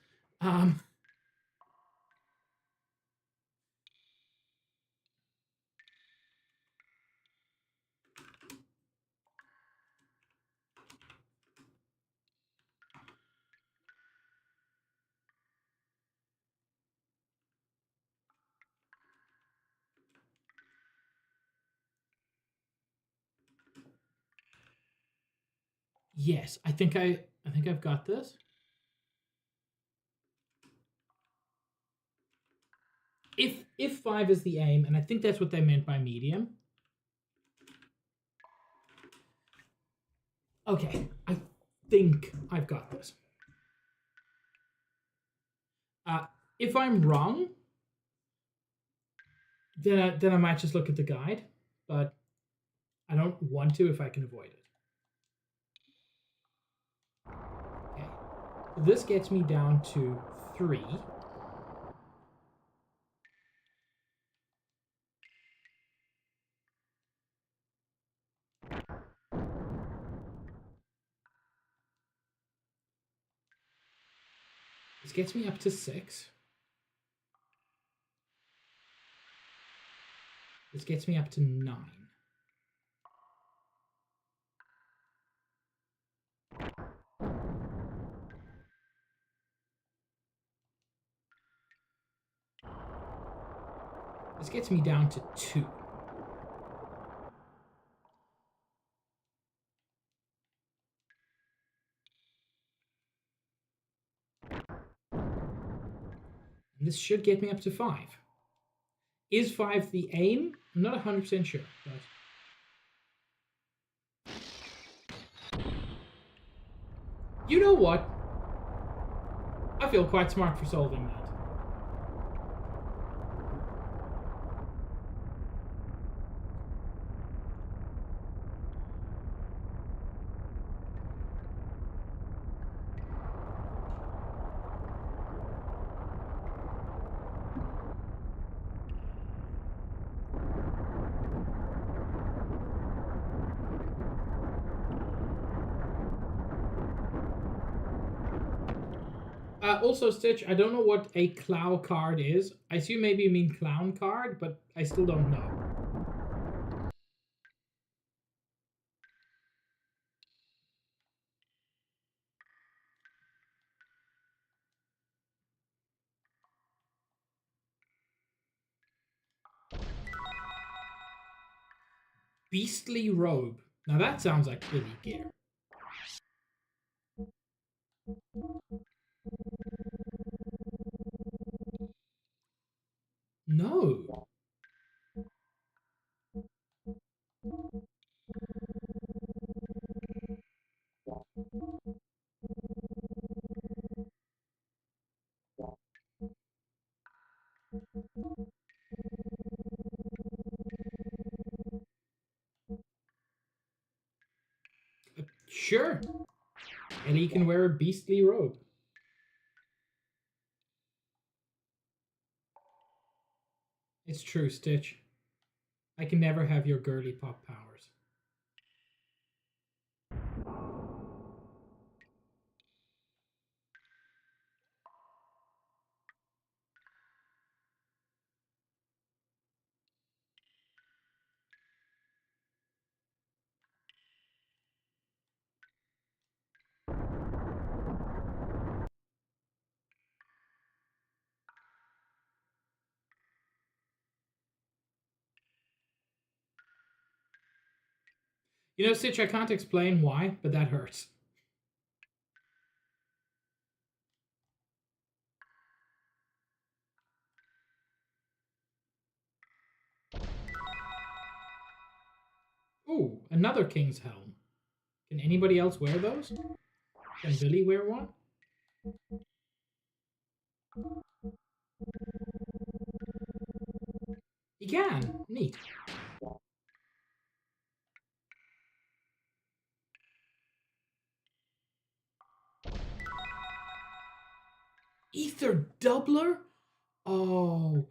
Yes, I think I've got this. If 5 is the aim, and I think that's what they meant by medium. Okay, I think I've got this. If I'm wrong, then I might just look at the guide, but I don't want to if I can avoid it. Okay, so this gets me down to 3. This gets me up to 6. This gets me up to 9. This gets me down to 2. And this should get me up to 5. Is 5 the aim? I'm not 100% sure, but... You know what? I feel quite smart for solving that. Also, Stitch, I don't know what a clow card is. I assume maybe you mean clown card, but I still don't know. Beastly robe. Now that sounds like Billy Gear. No. Sure. And he can wear a beastly robe. It's true, Stitch. I can never have your girly pop powers. You know, Stitch, I can't explain why, but that hurts. Ooh, another king's helm. Can anybody else wear those? Can Billy wear one? He can. Neat. Ether doubler? Oh.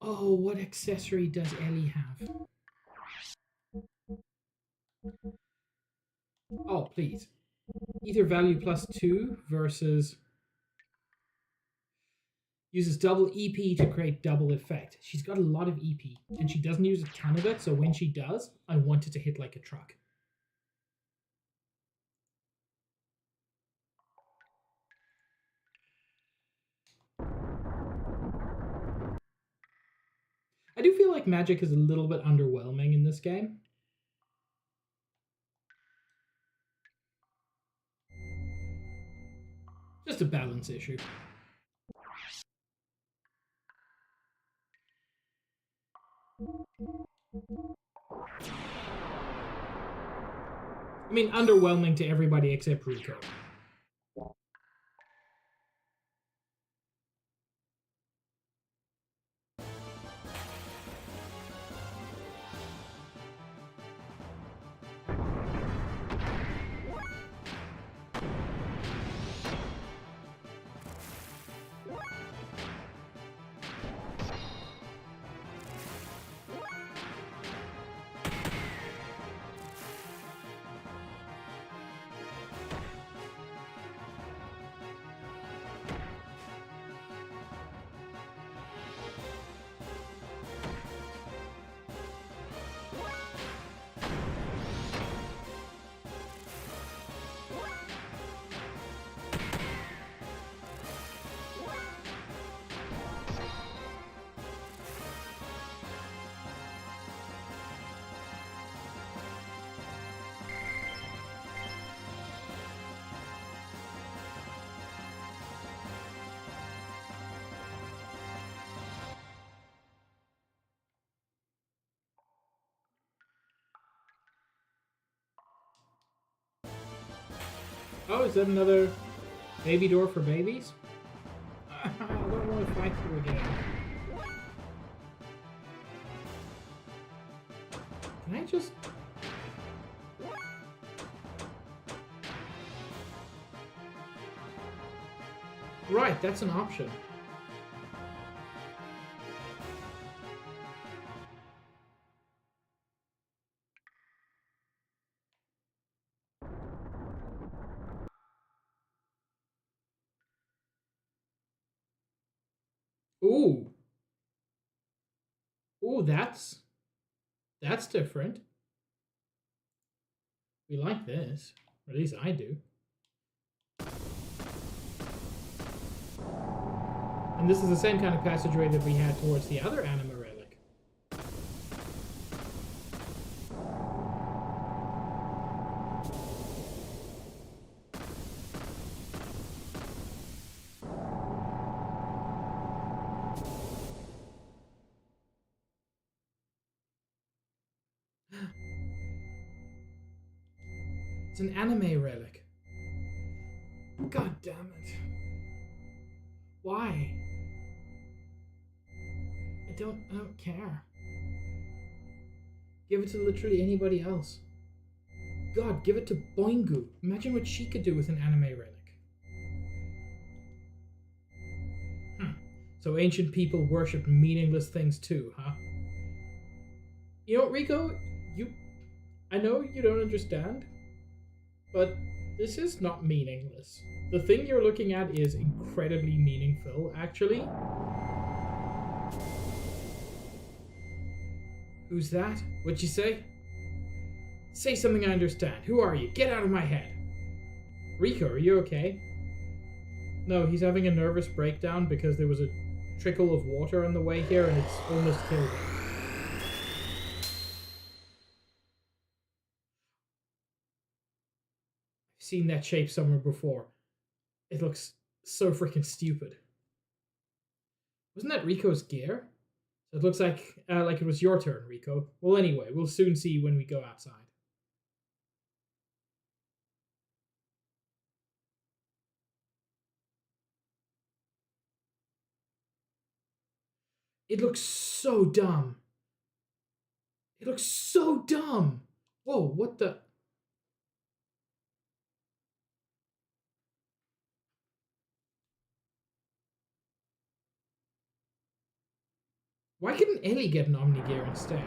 Oh, what accessory does Ellie have? Oh, please. Ether value +2 versus uses double EP to create double effect. She's got a lot of EP, and she doesn't use a ton of it, so when she does, I want it to hit like a truck. I do feel like magic is a little bit underwhelming in this game. Just a balance issue. I mean, underwhelming to everybody except Rico. Oh, is that another baby door for babies? I don't want to fight you again. Can I just... Right, that's an option. Ooh. Ooh, that's different. We like this. Or at least I do. And this is the same kind of passageway that we had towards the other anima relic. It's an anime relic. God damn it. Why? I don't care. Give it to literally anybody else. God, give it to Boingu. Imagine what she could do with an anime relic. So ancient people worshipped meaningless things too, huh? You know, Rico, I know you don't understand, but this is not meaningless. The thing you're looking at is incredibly meaningful, actually. Who's that? What'd you say? Say something I understand. Who are you? Get out of my head. Rico, are you okay? No, he's having a nervous breakdown because there was a trickle of water on the way here and it's almost killed him. I've seen that shape somewhere before. It looks so freaking stupid. Wasn't that Rico's gear? So it looks like it was your turn, Rico. Well, anyway, we'll soon see when we go outside. It looks so dumb. It looks so dumb. Whoa, what the... Why couldn't Ellie get an Omnigear instead?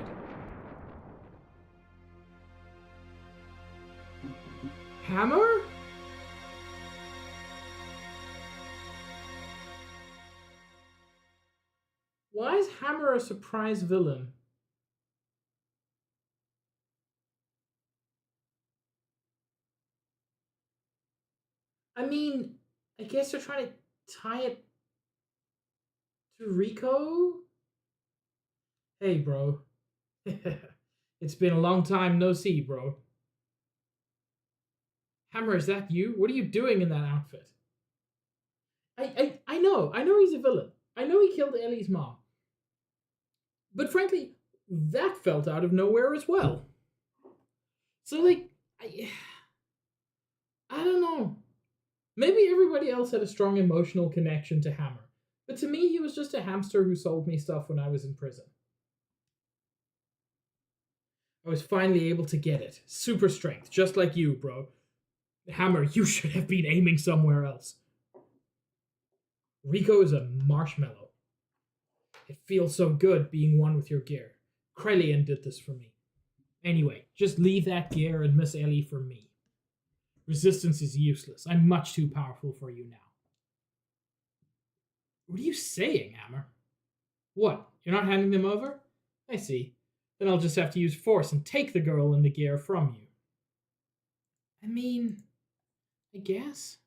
Hammer? Why is Hammer a surprise villain? I mean, I guess they're trying to tie it to Rico? Hey, bro. It's been a long time no see, bro. Hammer, is that you? What are you doing in that outfit? I know he's a villain. I know he killed Ellie's mom. But frankly, that felt out of nowhere as well. So, like, I don't know. Maybe everybody else had a strong emotional connection to Hammer. But to me, he was just a hamster who sold me stuff when I was in prison. I was finally able to get it. Super strength, just like you, bro. Hammer, you should have been aiming somewhere else. Rico is a marshmallow. It feels so good being one with your gear. Krelian did this for me. Anyway, just leave that gear and Miss Ellie for me. Resistance is useless. I'm much too powerful for you now. What are you saying, Hammer? What? You're not handing them over? I see. Then I'll just have to use force and take the girl and the gear from you. I mean, I guess.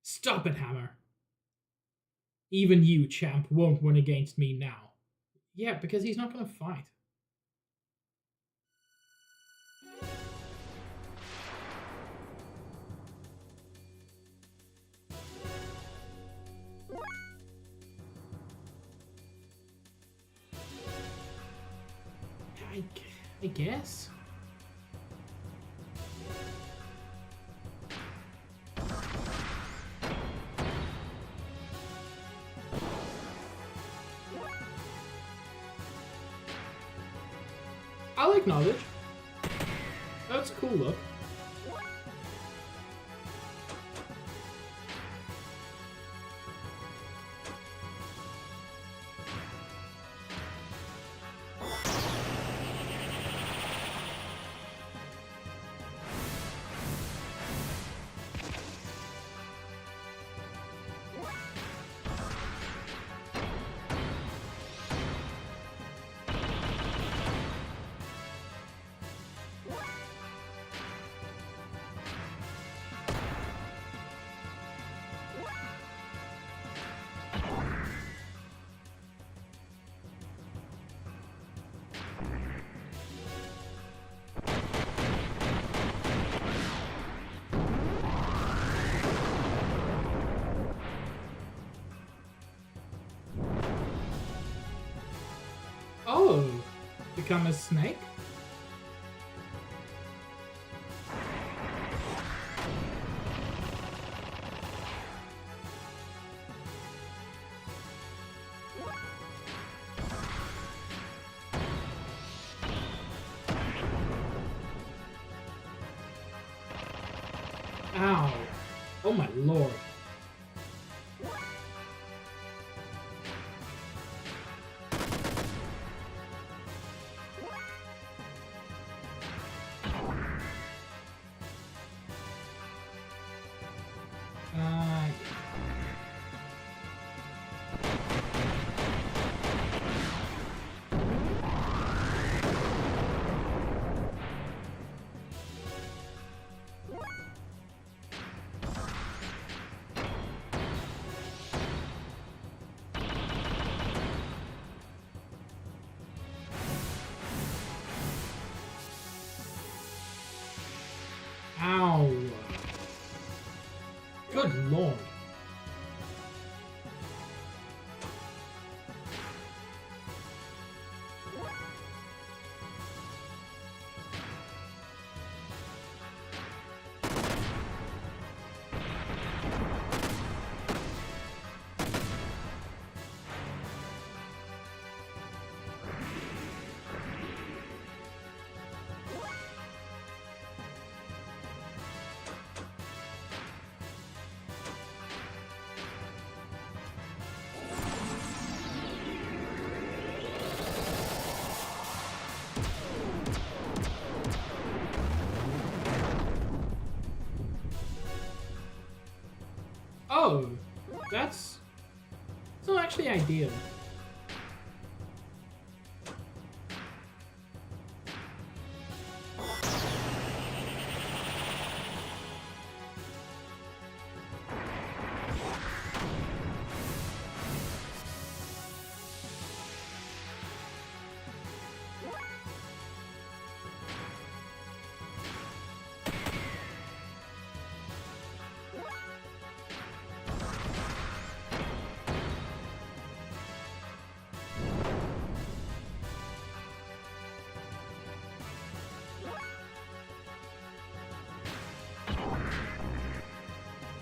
Stop it, Hammer. Even you, champ, won't win against me now. Yeah, because he's not gonna fight. I guess. I like knowledge. That's a cool look. Oh, become a snake? Ow. Oh my lord. actually ideal.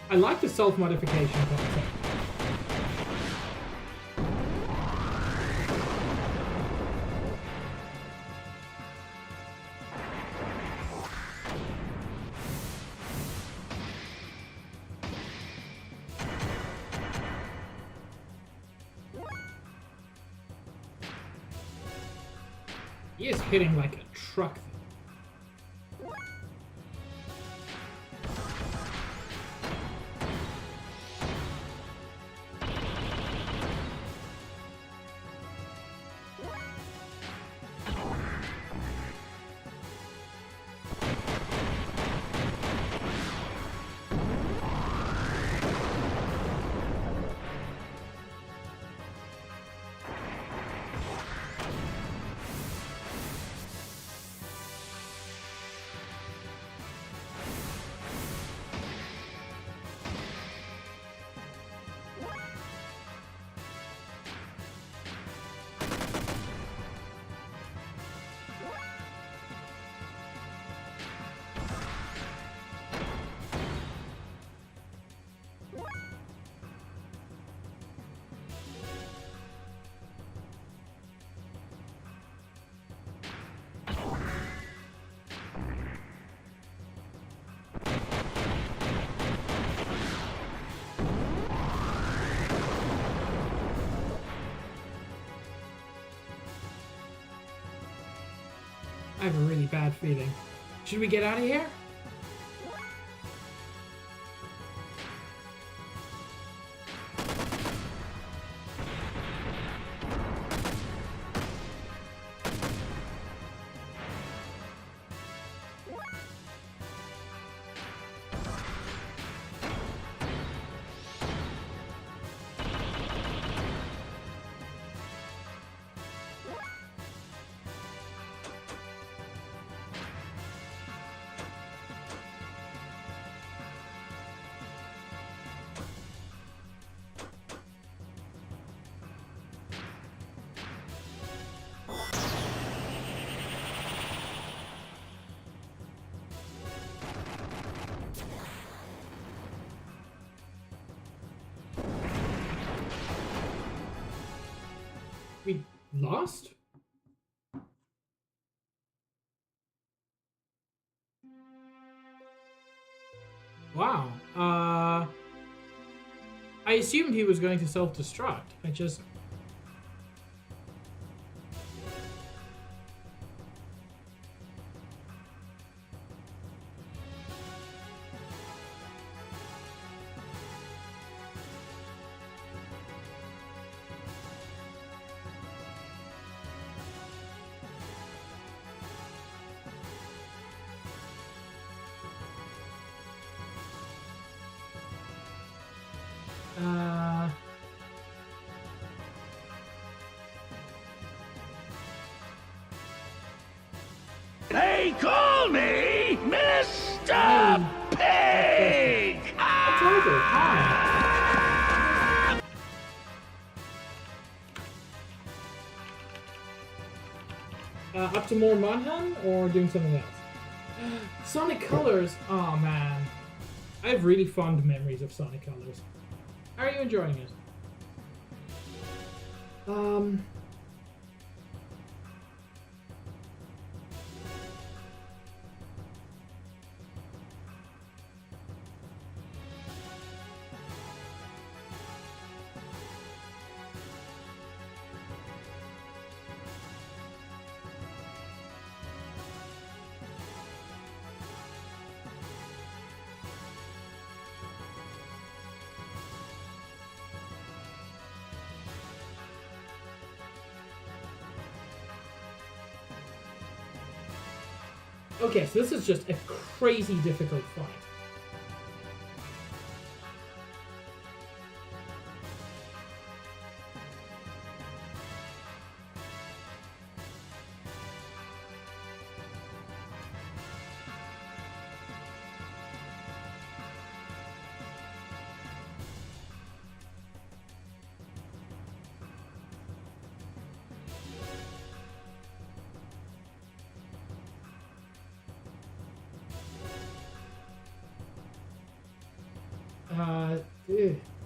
I like the self-modification concept. He is hitting like a truck. I have a really bad feeling. Should we get out of here? We lost? Wow. I assumed he was going to self-destruct. I just... They call me Mr. Pig! It's over. Hi. Up to more Manhunt or doing something else? Sonic Colors. Oh man, I have really fond memories of Sonic Colors. How are you enjoying it? Okay, so this is just a crazy difficult fight.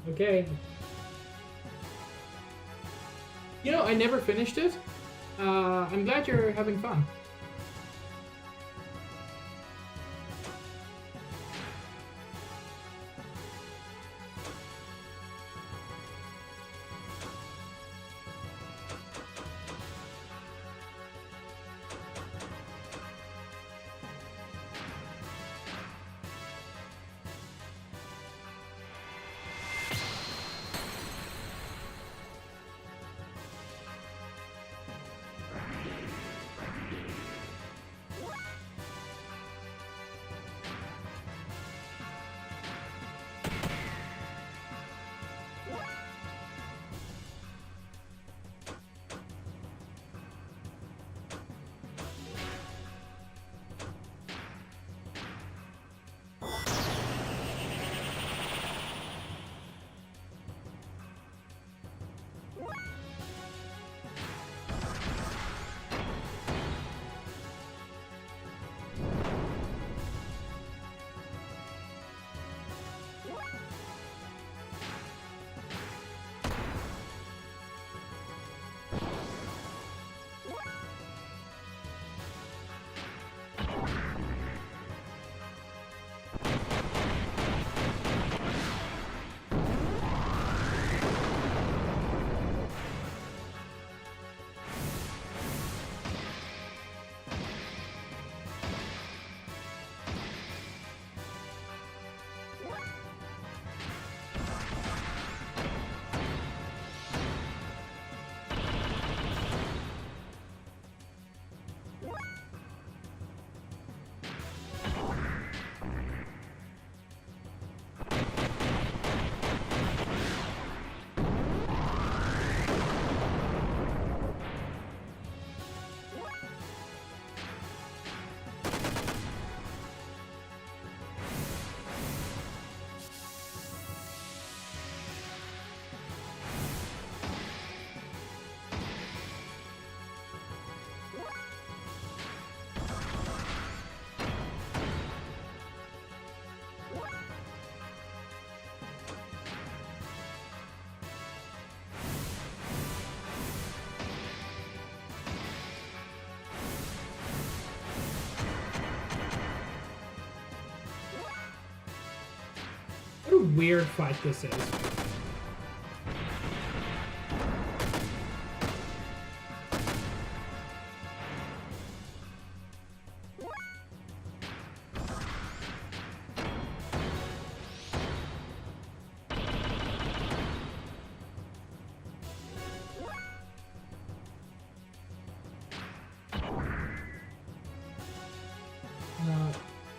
Okay. You know, I never finished it. I'm glad you're having fun. What a weird fight this is.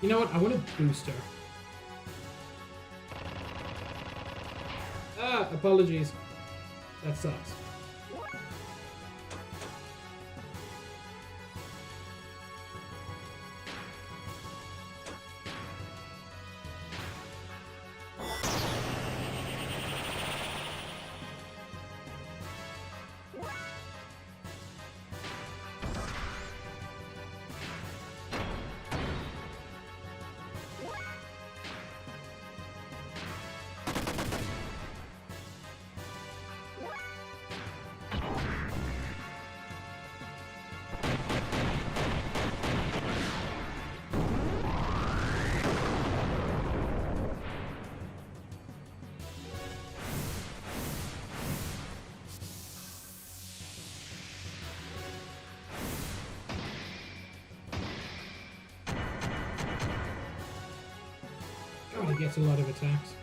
You know what? I want a booster. Ah, apologies. That sucks. God, he gets a lot of attacks.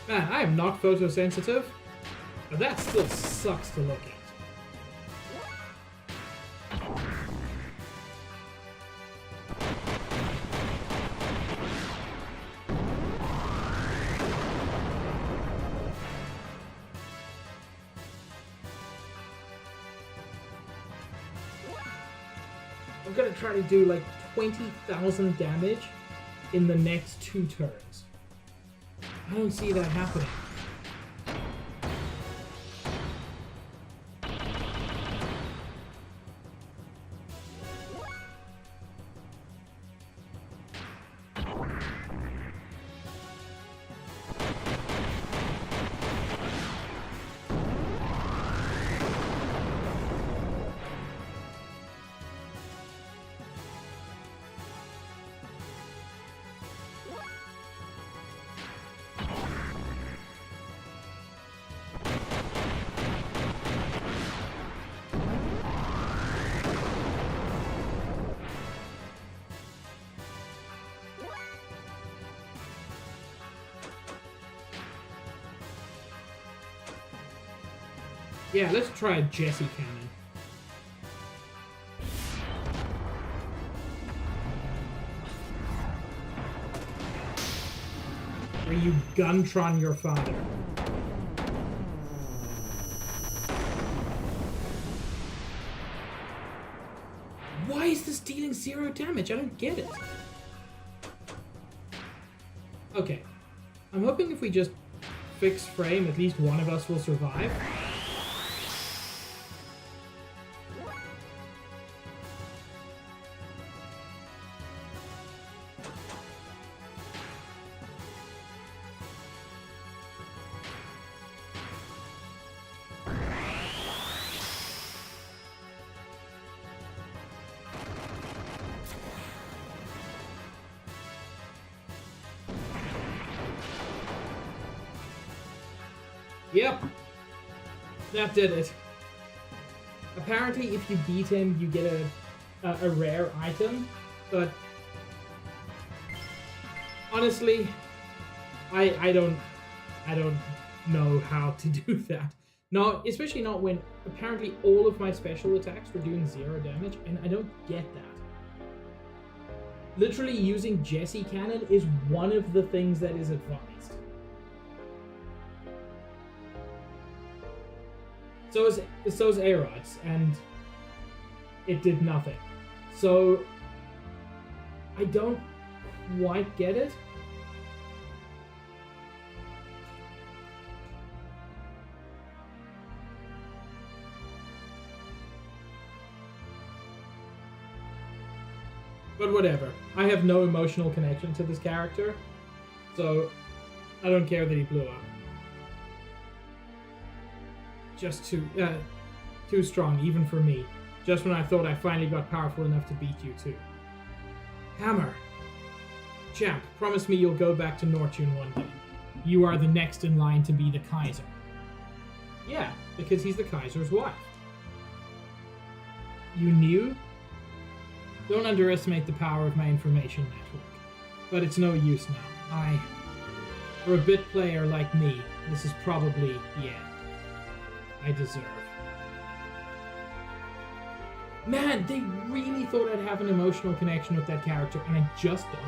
Man, I am not photosensitive, but that still sucks to look at. I'm gonna try to do like 20,000 damage in the next 2 turns. I don't see that happening. Yeah, let's try a Jesse cannon. Where you Guntron your father. Why is this dealing 0 damage? I don't get it. Okay. I'm hoping if we just fix frame, at least one of us will survive. Yep, that did it. Apparently, if you beat him, you get a rare item, but honestly, I don't know how to do that. Not especially not when apparently all of my special attacks were doing 0 damage, and I don't get that. Literally using Jesse Cannon is one of the things that is advised. So is A-Rods, and it did nothing. So I don't quite get it. But whatever. I have no emotional connection to this character, so I don't care that he blew up. Just too strong, even for me. Just when I thought I finally got powerful enough to beat you too. Hammer! Champ, promise me you'll go back to Nortune one day. You are the next in line to be the Kaiser. Yeah, because he's the Kaiser's wife. You knew? Don't underestimate the power of my information network. But it's no use now. For a bit player like me, this is probably the end I deserve. Man, they really thought I'd have an emotional connection with that character, and I just don't.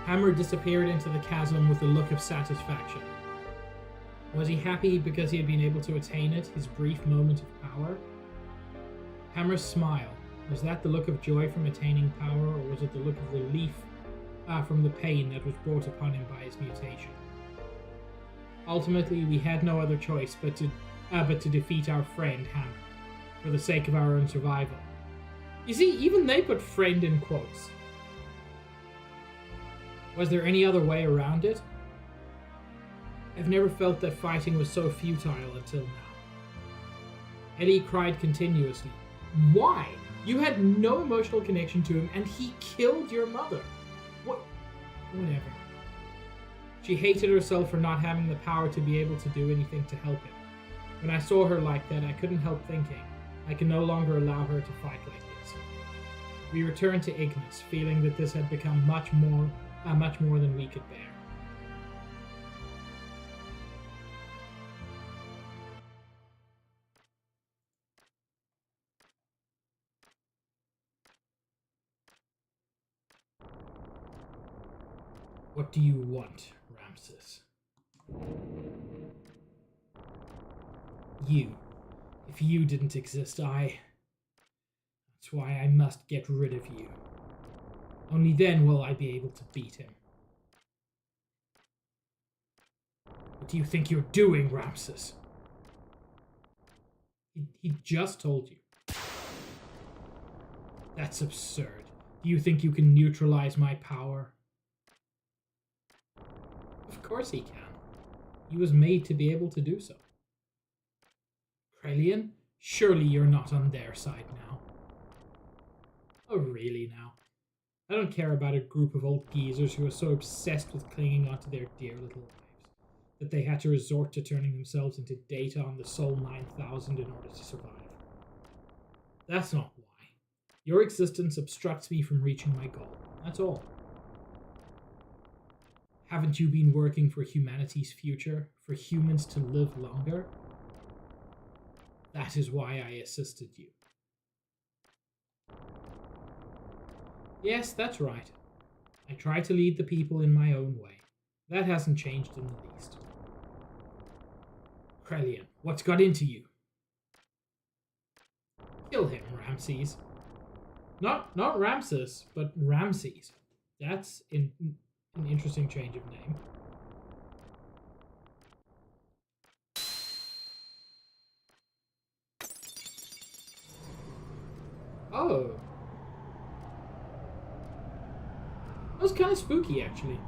Hammer disappeared into the chasm with a look of satisfaction. Was he happy because he had been able to attain it, his brief moment of power? Hammer's smile. Was that the look of joy from attaining power, or was it the look of relief from the pain that was brought upon him by his mutation? Ultimately, we had no other choice but to defeat our friend, Hammer, for the sake of our own survival. You see, even they put friend in quotes. Was there any other way around it? I've never felt that fighting was so futile until now. Eddie cried continuously. Why? You had no emotional connection to him, and he killed your mother. Whatever. She hated herself for not having the power to be able to do anything to help him. When I saw her like that, I couldn't help thinking, I can no longer allow her to fight like this. We returned to Ignis, feeling that this had become much more than we could bear. What do you want, Ramses? You. If you didn't exist, That's why I must get rid of you. Only then will I be able to beat him. What do you think you're doing, Ramses? He just told you. That's absurd. Do you think you can neutralize my power? Of course he can. He was made to be able to do so. Krelian, surely you're not on their side now. Oh, really now? I don't care about a group of old geezers who are so obsessed with clinging onto their dear little lives that they had to resort to turning themselves into data on the Sol 9000 in order to survive. That's not why. Your existence obstructs me from reaching my goal. That's all. Haven't you been working for humanity's future, for humans to live longer? That is why I assisted you. Yes, that's right. I try to lead the people in my own way. That hasn't changed in the least. Krelian, what's got into you? Kill him, Ramses. Not Ramses, but Ramses. That's an interesting change of name. Oh. That was kind of spooky, actually.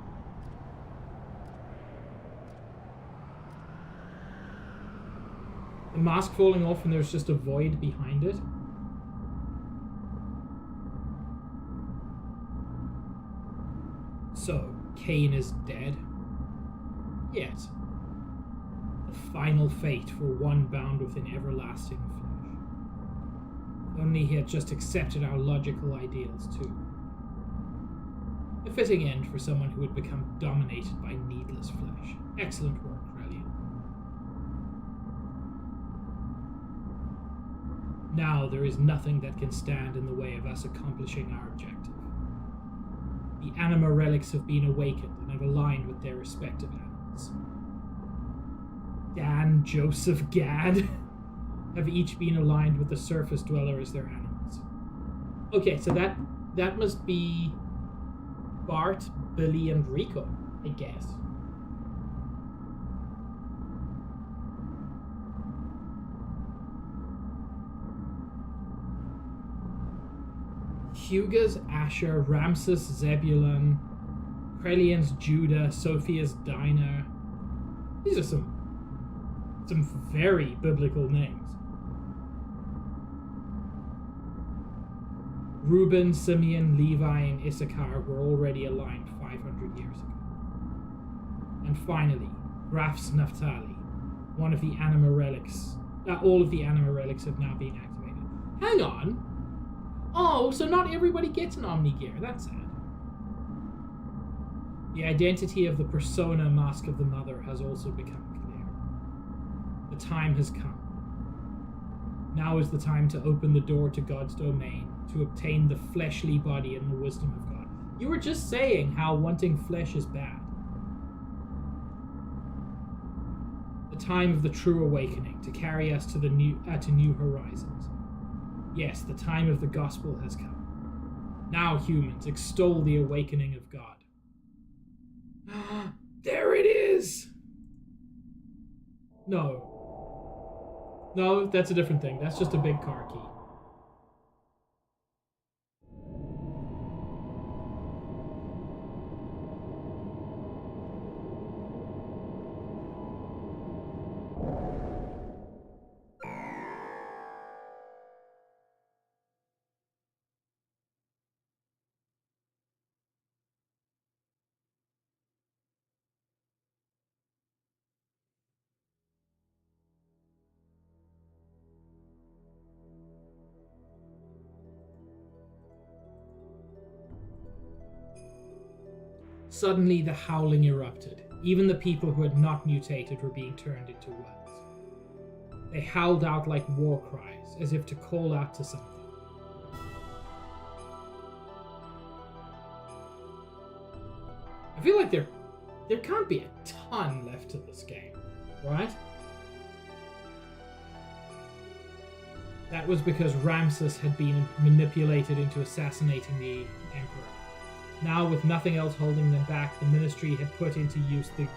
The mask falling off and there's just a void behind it. So, Cain is dead? Yet. The final fate for one bound within everlasting flesh. Only he had just accepted our logical ideals, too. A fitting end for someone who had become dominated by needless flesh. Excellent work, Krelian. Now there is nothing that can stand in the way of us accomplishing our objective. The anima relics have been awakened and have aligned with their respective animals. Dan, Joseph, Gad have each been aligned with the surface dweller as their animals. Okay, so that must be Bart, Billy, and Rico, I guess. Huga's Asher, Ramses Zebulun, Krelian's Judah, Sophia's Dinah. These are some very biblical names. Reuben, Simeon, Levi, and Issachar were already aligned 500 years ago. And finally, Graf's Naphtali, one of the anima relics. All of the anima relics have now been activated. Hang on! Oh, so not everybody gets an Omnigear. That's sad. The identity of the persona mask of the mother has also become clear. The time has come. Now is the time to open the door to God's domain, to obtain the fleshly body and the wisdom of God. You were just saying how wanting flesh is bad. The time of the true awakening, to carry us to new horizons. Yes, the time of the gospel has come. Now, humans, extol the awakening of God. There it is! No. No, that's a different thing. That's just a big car key. Suddenly the howling erupted. Even the people who had not mutated were being turned into wells. They howled out like war cries, as if to call out to something. I feel like there can't be a ton left to this game, right? That was because Ramses had been manipulated into assassinating the Emperor. Now, with nothing else holding them back, the Ministry had put into use the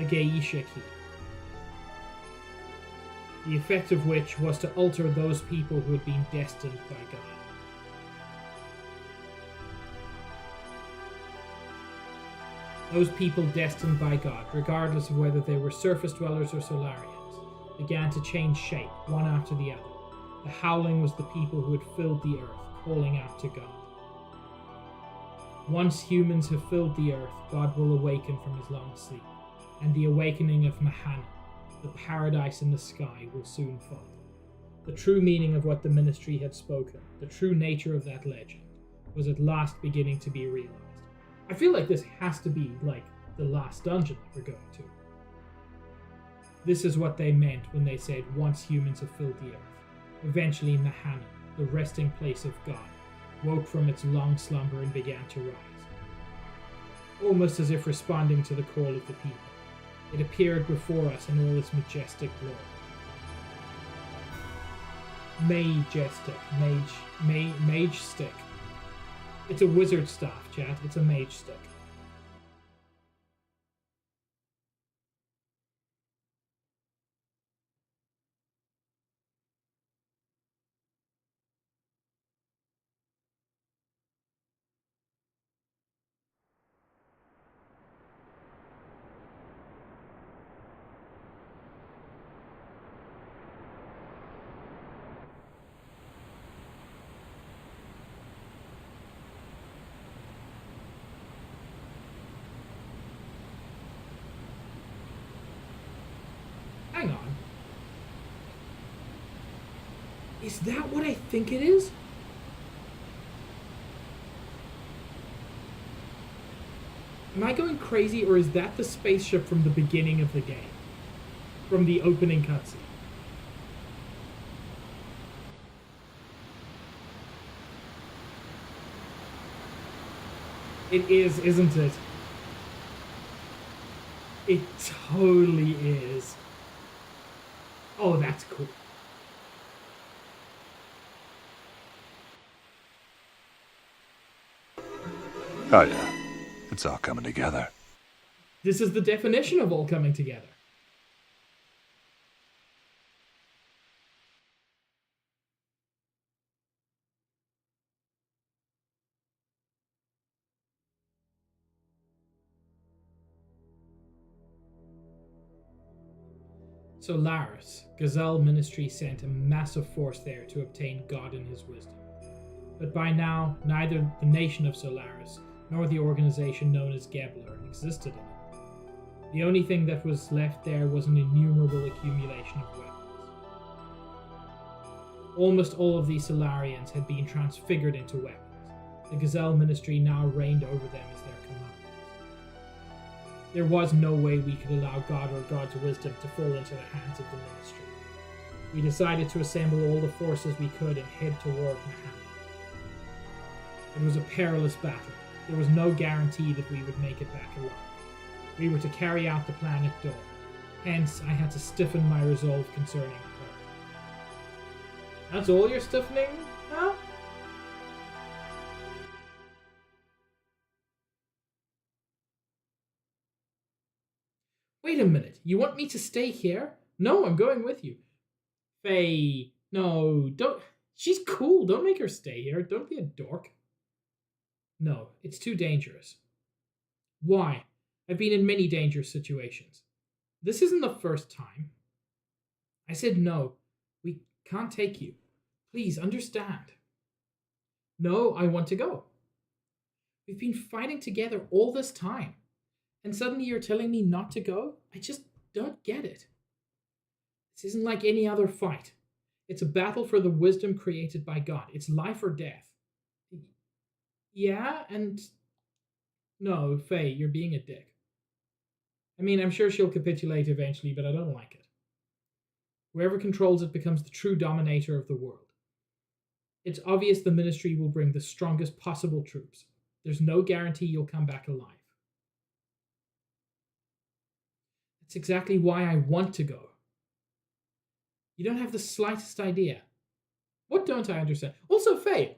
Geisha key. The effect of which was to alter those people who had been destined by God. Those people destined by God, regardless of whether they were surface dwellers or Solarians, began to change shape, one after the other. The howling was the people who had filled the earth, calling out to God. Once humans have filled the earth, God will awaken from his long sleep, and the awakening of Mahana, the paradise in the sky, will soon follow. The true meaning of what the Ministry had spoken, the true nature of that legend, was at last beginning to be realized. I feel like this has to be like the last dungeon that we're going to. This is what they meant when they said once humans have filled the earth. Eventually Mahana, the resting place of God, woke from its long slumber and began to rise. Almost as if responding to the call of the people, it appeared before us in all its majestic glory. Mage stick. It's a wizard staff, chat. It's a mage stick. Hang on. Is that what I think it is? Am I going crazy, or is that the spaceship from the beginning of the game? From the opening cutscene? It is, isn't it? It totally is. Oh, that's cool. Oh yeah, it's all coming together. This is the definition of all coming together. Solaris, Gazelle Ministry sent a massive force there to obtain God and his wisdom. But by now, neither the nation of Solaris nor the organization known as Gebler existed in it. The only thing that was left there was an innumerable accumulation of weapons. Almost all of these Solarians had been transfigured into weapons. The Gazelle Ministry now reigned over them as their commanders. There was no way we could allow God or God's wisdom to fall into the hands of the Ministry. We decided to assemble all the forces we could and head toward Mahana. It was a perilous battle. There was no guarantee that we would make it back alive. We were to carry out the plan at dawn. Hence, I had to stiffen my resolve concerning her. That's all you're stiffening, huh? Wait a minute. You want me to stay here? No, I'm going with you. Faye, no, don't. She's cool. Don't make her stay here. Don't be a dork. No, it's too dangerous. Why? I've been in many dangerous situations. This isn't the first time. I said no. We can't take you. Please understand. No, I want to go. We've been fighting together all this time, and suddenly you're telling me not to go? I just don't get it. This isn't like any other fight. It's a battle for the wisdom created by God. It's life or death. Yeah, and No, Faye, you're being a dick. I mean, I'm sure she'll capitulate eventually, but I don't like it. Whoever controls it becomes the true dominator of the world. It's obvious the Ministry will bring the strongest possible troops. There's no guarantee you'll come back alive. That's exactly why I want to go. You don't have the slightest idea. What don't I understand? Also, Faye,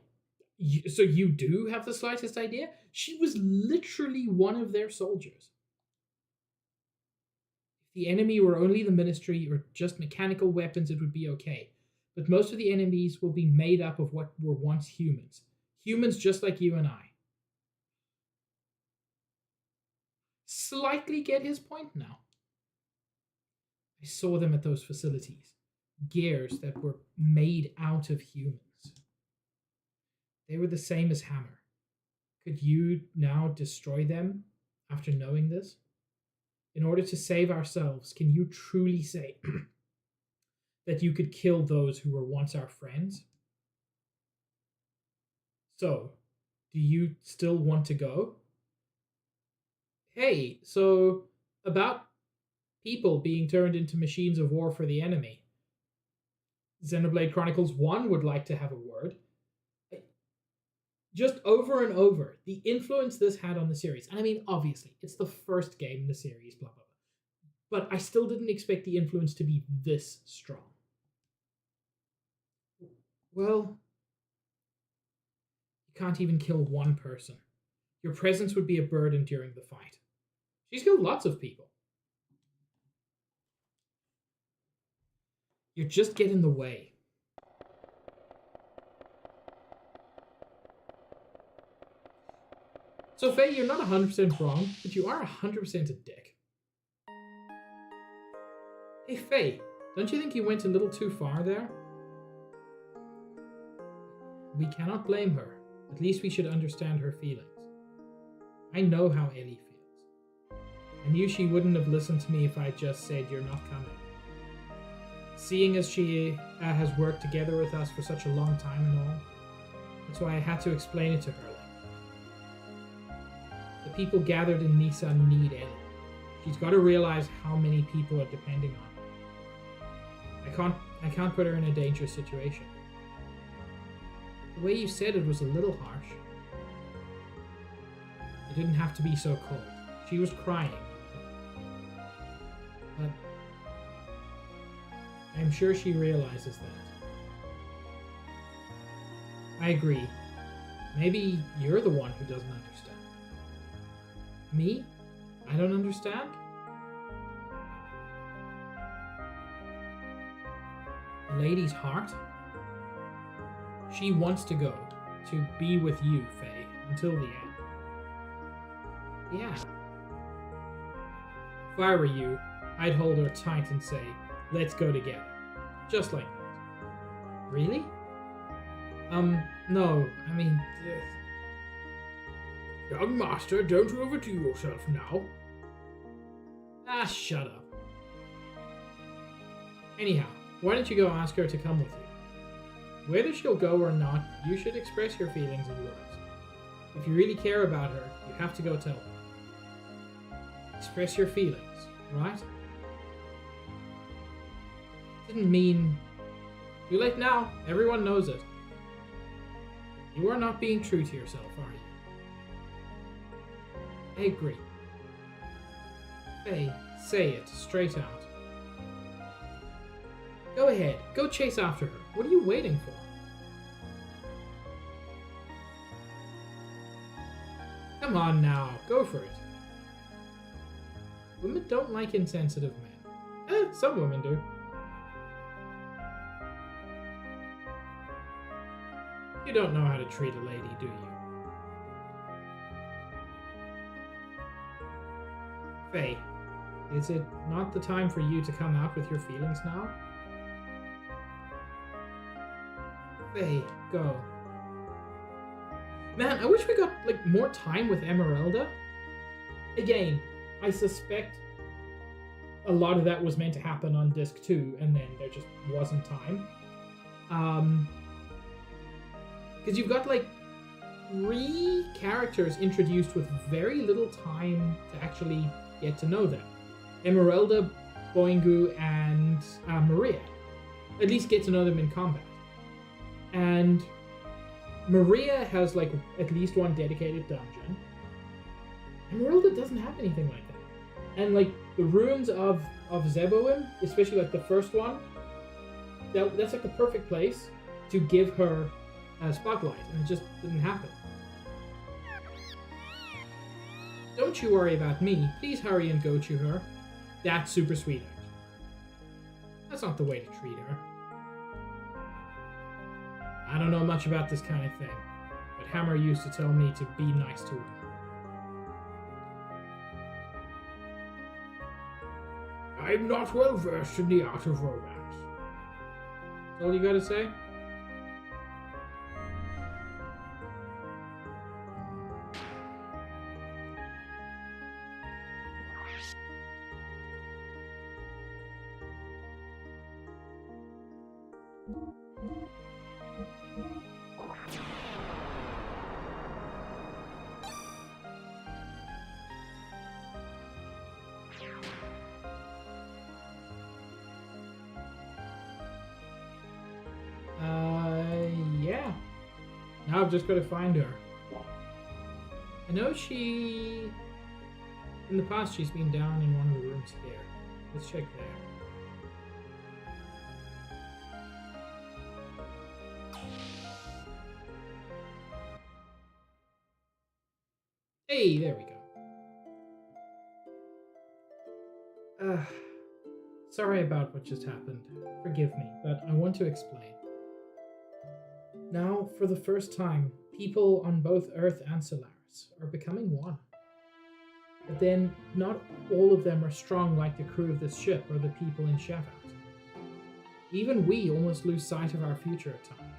so you do have the slightest idea? She was literally one of their soldiers. If the enemy were only the Ministry or just mechanical weapons, it would be okay. But most of the enemies will be made up of what were once humans. Humans just like you and I. Slightly get his point now. I saw them at those facilities. Gears that were made out of humans. They were the same as Hammer. Could you now destroy them after knowing this? In order to save ourselves, can you truly say that you could kill those who were once our friends? So, do you still want to go? Hey, so about people being turned into machines of war for the enemy. Xenoblade Chronicles 1 would like to have a word. Just over and over, the influence this had on the series. And I mean, obviously, it's the first game in the series, blah, blah, blah. But I still didn't expect the influence to be this strong. Well, you can't even kill one person. Your presence would be a burden during the fight. She's killed lots of people. You just get in the way. So, Faye, you're not 100% wrong, but you are 100% a dick. Hey, Faye, don't you think you went a little too far there? We cannot blame her. At least we should understand her feelings. I know how Ellie feels. I knew she wouldn't have listened to me if I just said you're not coming. Seeing as she has worked together with us for such a long time and all, that's why I had to explain it to her. The people gathered in Nisa need Ellie. She's got to realize how many people are depending on her. I can't put her in a dangerous situation. The way you said it was a little harsh. It didn't have to be so cold. She was crying. But I'm sure she realizes that. I agree. Maybe you're the one who doesn't understand. Me? I don't understand? The lady's heart? She wants to go, to be with you, Faye, until the end. Yeah. If I were you, I'd hold her tight and say, let's go together. Just like that. Really? No, I mean... Young master, don't overdo yourself now. Ah, shut up. Anyhow, why don't you go ask her to come with you? Whether she'll go or not, you should express your feelings in words. If you really care about her, you have to go tell her. Express your feelings, right? Didn't mean... Too late now, everyone knows it. You are not being true to yourself, are you? I agree. Faye, say it straight out. Go ahead, go chase after her. What are you waiting for? Come on now, go for it. Women don't like insensitive men. Some women do. You don't know how to treat a lady, do you? Faye, is it not the time for you to come out with your feelings now? Faye, go. Man, I wish we got, more time with Emeralda. Again, I suspect a lot of that was meant to happen on disc 2, and then there just wasn't time. Because you've got, 3 characters introduced with very little time to actually get to know them. Emeralda, Boingu, and Maria. At least get to know them in combat. And Maria has like at least one dedicated dungeon. Emeralda doesn't have anything like that. And like the ruins of Zeboim, especially like the first one, that's like the perfect place to give her a spotlight, and it just didn't happen. Don't you worry about me. Please hurry and go to her. That's super sweet, actually. That's not the way to treat her. I don't know much about this kind of thing, but Hammer used to tell me to be nice to her. I'm not well versed in the art of romance. That's all you gotta say? Yeah. Now I've just got to find her. I know in the past she's been down in one of the rooms here. Let's check there. Hey, there we go. Sorry about what just happened. Forgive me, but I want to explain. Now, for the first time, people on both Earth and Solaris are becoming one. But then, not all of them are strong like the crew of this ship or the people in Shavat. Even we almost lose sight of our future at times.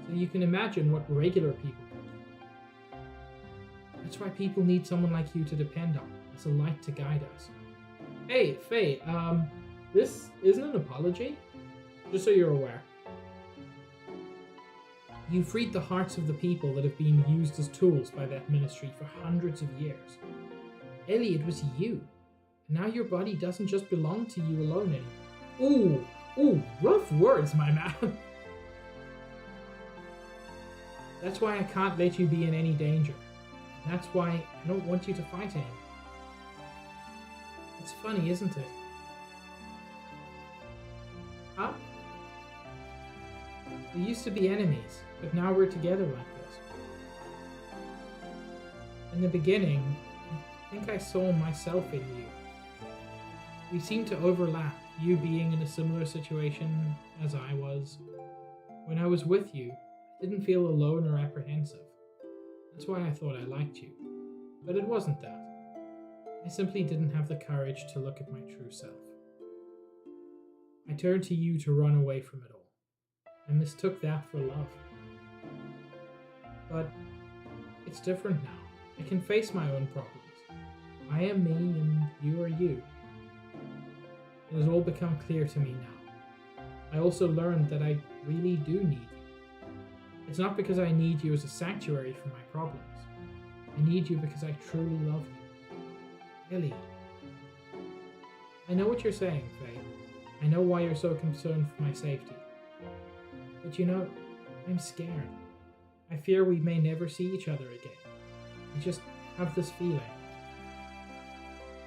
So you can imagine what regular people go through. That's why people need someone like you to depend on, as a light to guide us. Hey, Faye, this isn't an apology, just so you're aware. You freed the hearts of the people that have been used as tools by that ministry for hundreds of years. Ellie, it was you. And now your body doesn't just belong to you alone anymore. Ooh, rough words, my man. That's why I can't let you be in any danger. That's why I don't want you to fight anymore. It's funny, isn't it? Huh? We used to be enemies, but now we're together like this. In the beginning, I think I saw myself in you. We seemed to overlap, you being in a similar situation as I was. When I was with you, I didn't feel alone or apprehensive. That's why I thought I liked you. But it wasn't that. I simply didn't have the courage to look at my true self. I turned to you to run away from it all. I mistook that for love. But it's different now. I can face my own problems. I am me and you are you. It has all become clear to me now. I also learned that I really do need you. It's not because I need you as a sanctuary for my problems. I need you because I truly love you. Ellie. I know what you're saying, Faye. I know why you're so concerned for my safety. But you know, I'm scared. I fear we may never see each other again. I just have this feeling.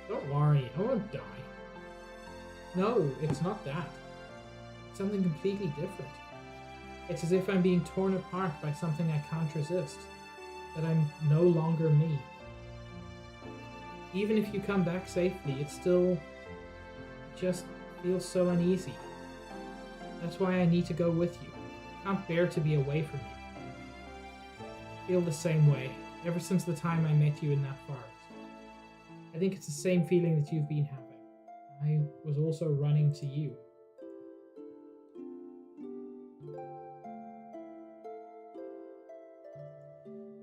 Don't worry, I won't die. No, it's not that. It's something completely different. It's as if I'm being torn apart by something I can't resist. That I'm no longer me. Even if you come back safely, it still just feels so uneasy. That's why I need to go with you. I can't bear to be away from you. I feel the same way, ever since the time I met you in that forest. I think it's the same feeling that you've been having. I was also running to you.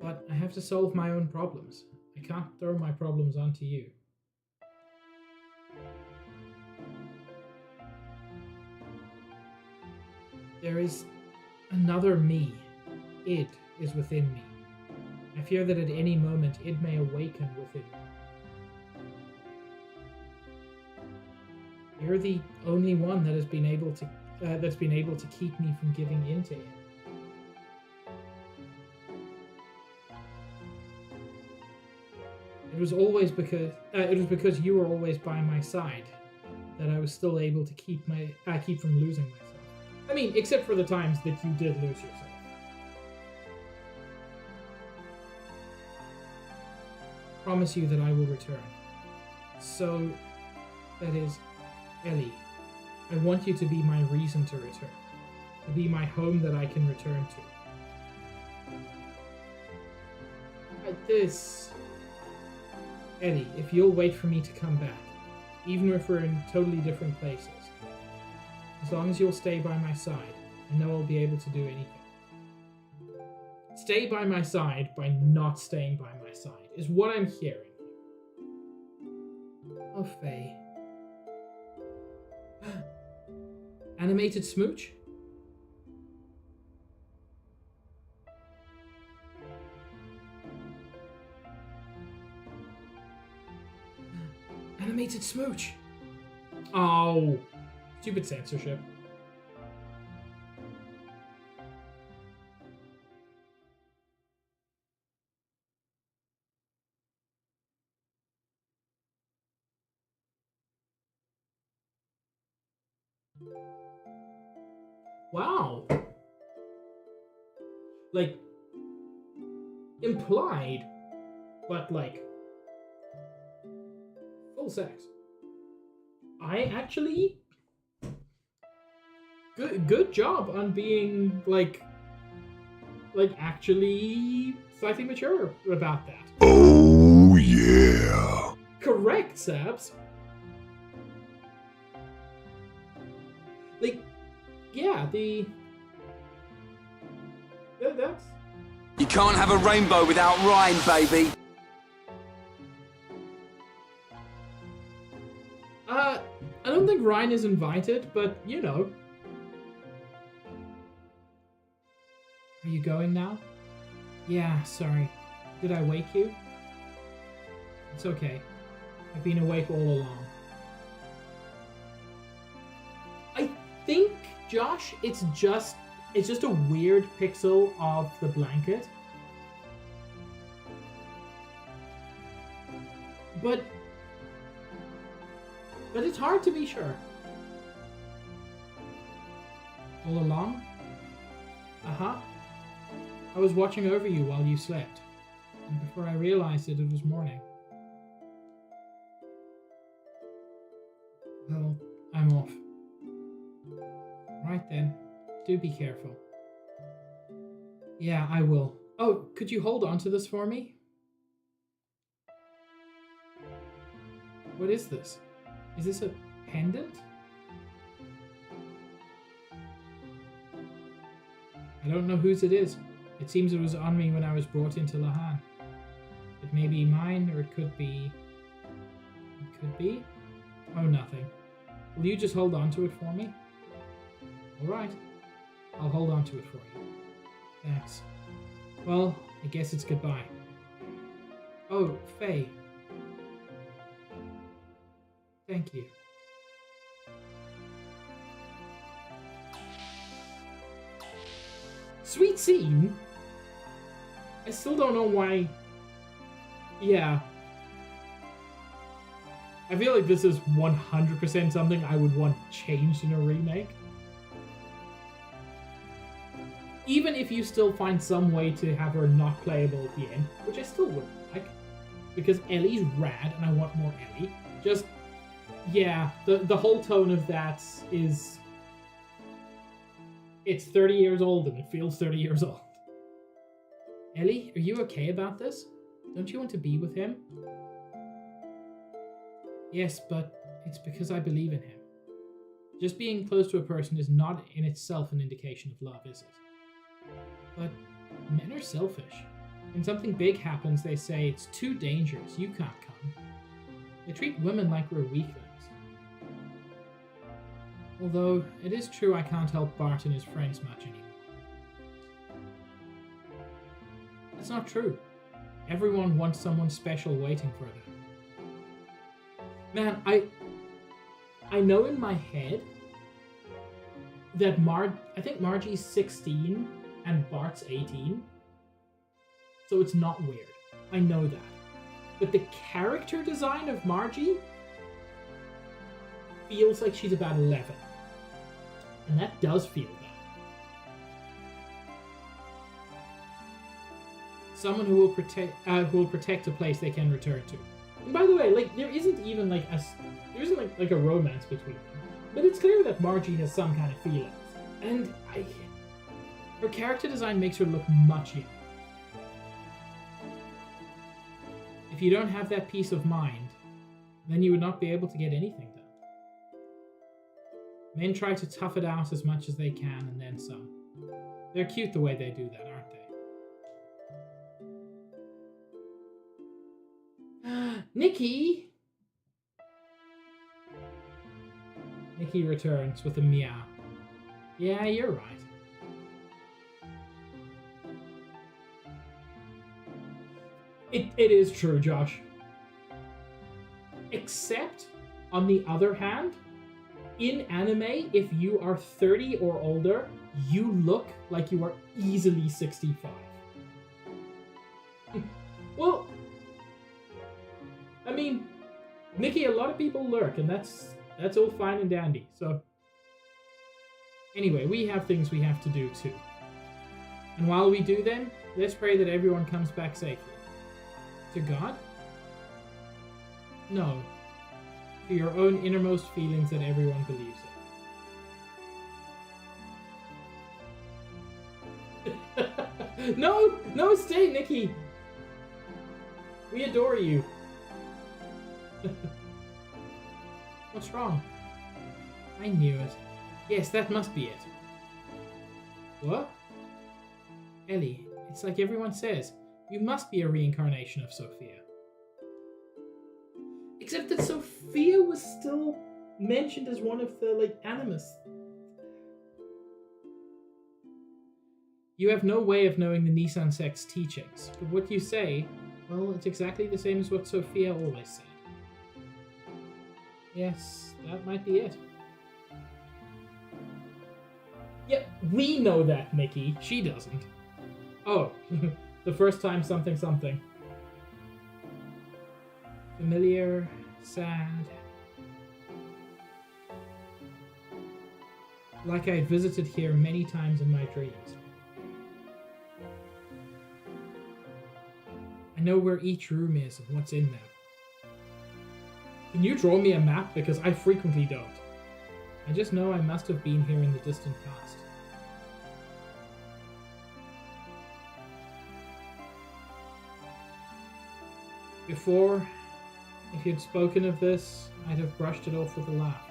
But I have to solve my own problems. I can't throw my problems onto you. There is another me. It is within me. I fear that at any moment it may awaken within me. You're the only one that has been able to keep me from giving in to him. It was because you were always by my side that I was still able to keep from losing myself. I mean, except for the times that you did lose yourself. Promise you that I will return. So, that is, Ellie, I want you to be my reason to return. To be my home that I can return to. Ellie, if you'll wait for me to come back, even if we're in totally different places, as long as you'll stay by my side, I know I'll be able to do anything. Stay by my side by not staying by my side, is what I'm hearing. Oh, Faye. Animated smooch? Animated smooch! Oh, stupid censorship. Wow. Like, implied, but like, full sex. I actually... Good job on being, like actually slightly mature about that. Oh, yeah. Correct, Sabs. Like, yeah, that's... You can't have a rainbow without Ryan, baby. I don't think Ryan is invited, but, you know. Are you going now? Yeah, sorry. Did I wake you? It's okay. I've been awake all along. I think, Josh, it's just a weird pixel of the blanket. But it's hard to be sure. All along? Uh-huh. I was watching over you while you slept. And before I realized it was morning. Well, I'm off. Right then. Do be careful. Yeah, I will. Oh, could you hold on to this for me? What is this? Is this a pendant? I don't know whose it is. It seems it was on me when I was brought into Lahan. It may be mine, or it could be... It could be? Oh, nothing. Will you just hold on to it for me? Alright. I'll hold on to it for you. Thanks. Well, I guess it's goodbye. Oh, Faye. Thank you. Sweet scene? I still don't know why... Yeah. I feel like this is 100% something I would want changed in a remake. Even if you still find some way to have her not playable at the end, which I still would like. Because Ellie's rad and I want more Ellie. Just... Yeah, the whole tone of that is... It's 30 years old and it feels 30 years old. Ellie, are you okay about this? Don't you want to be with him? Yes, but it's because I believe in him. Just being close to a person is not in itself an indication of love, is it? But men are selfish. When something big happens, they say, it's too dangerous, you can't come. They treat women like we're weaklings. Although, it is true I can't help Bart and his friends much anymore. That's not true. Everyone wants someone special waiting for them. Man, I know in my head that I think Margie's 16 and Bart's 18. So it's not weird. I know that. But the character design of Margie feels like she's about 11. And that does feel bad. Someone who will protect a place they can return to. And by the way, like there isn't like a romance between them. But it's clear that Margie has some kind of feelings. And her character design makes her look much younger. If you don't have that peace of mind, then you would not be able to get anything done. Men try to tough it out as much as they can and then some. They're cute the way they do that, aren't they? Nikki! Nikki returns with a meow. Yeah, you're right. It is true, Josh. Except, on the other hand, in anime, if you are 30 or older, you look like you are easily 65. Well, I mean, Nikki, a lot of people lurk, and that's all fine and dandy. So, anyway, we have things we have to do too. And while we do them, let's pray that everyone comes back safely. To God? No. To your own innermost feelings that everyone believes in. No, stay, Nikki. We adore you. What's wrong? I knew it. Yes, that must be it. What? Ellie, it's like everyone says. You must be a reincarnation of Sophia. Except that Sophia was still mentioned as one of the, animists. You have no way of knowing the Nissan sect's teachings, but what you say, well, it's exactly the same as what Sophia always said. Yes, that might be it. Yep, we know that, Nikki. She doesn't. Oh, the first time something. Familiar, sad. Like I had visited here many times in my dreams. I know where each room is and what's in them. Can you draw me a map? Because I frequently don't. I just know I must have been here in the distant past. Before, if you'd spoken of this, I'd have brushed it off with a laugh.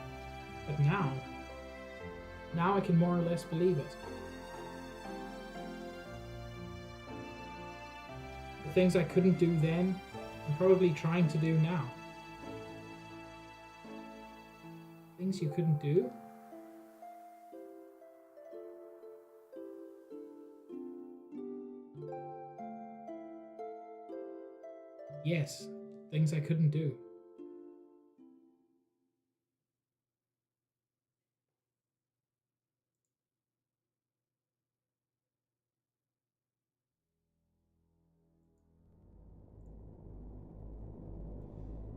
But now I can more or less believe it. The things I couldn't do then, I'm probably trying to do now. Things you couldn't do? Yes, things I couldn't do.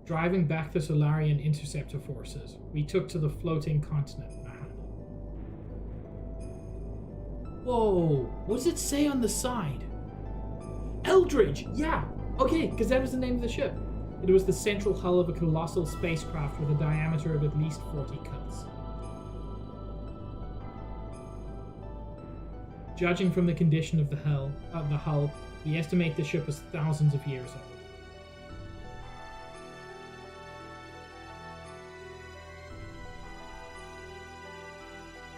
Driving back the Solarian interceptor forces, we took to the floating continent, Mahan. Whoa, what does it say on the side? Eldridge! Yeah! Okay, because that was the name of the ship. It was the central hull of a colossal spacecraft with a diameter of at least 40 cuts. Judging from the condition of the hull, we estimate the ship was thousands of years old.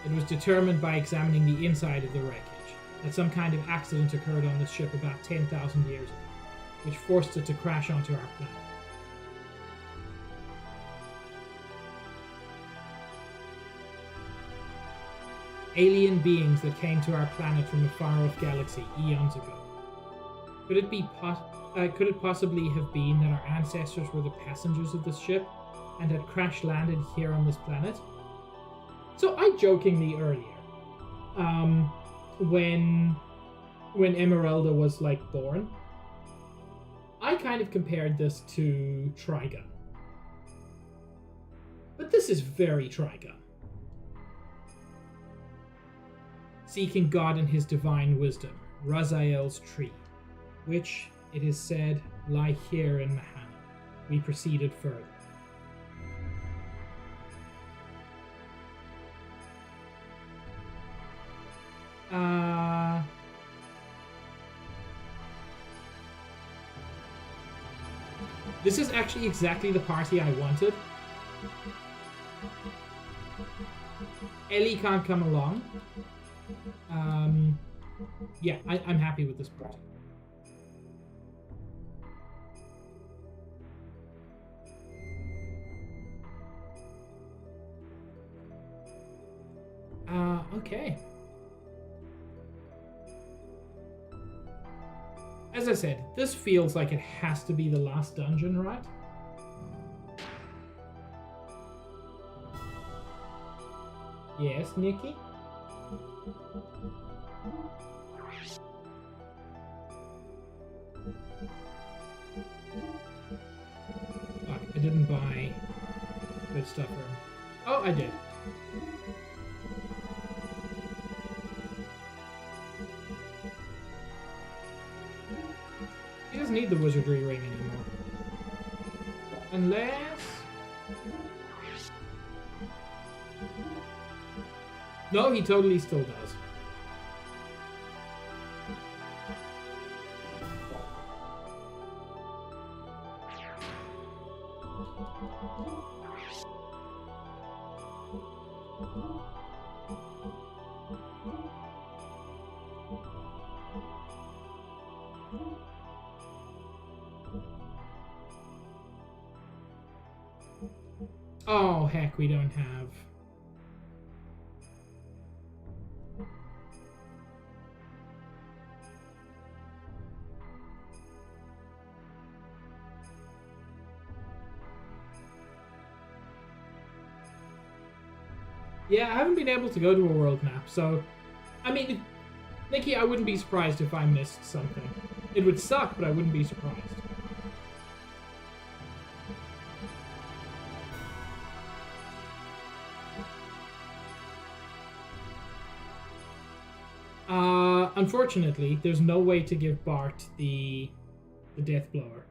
It was determined by examining the inside of the wreckage that some kind of accident occurred on this ship about 10,000 years ago, which forced it to crash onto our planet. Alien beings that came to our planet from a far-off galaxy eons ago. Could it possibly have been that our ancestors were the passengers of this ship and had crash landed here on this planet? So I jokingly earlier, when Emeralda was like born, I kind of compared this to Trigun. But this is very Trigun. Seeking God in his divine wisdom, Raziel's tree, which, it is said, lie here in Mahana. We proceeded further. This is actually exactly the party I wanted. Ellie can't come along. Yeah, I'm happy with this party. Okay. As I said, this feels like it has to be the last dungeon, right? Yes, Nikki? Fuck, I didn't buy good stuff for him. Oh, I did. He doesn't need the wizardry ring anymore. Unless... No, he totally still does. Oh, heck, we don't have... Yeah, I haven't been able to go to a world map, so... I mean, Nikki, I wouldn't be surprised if I missed something. It would suck, but I wouldn't be surprised. Unfortunately, there's no way to give Bart the death blower.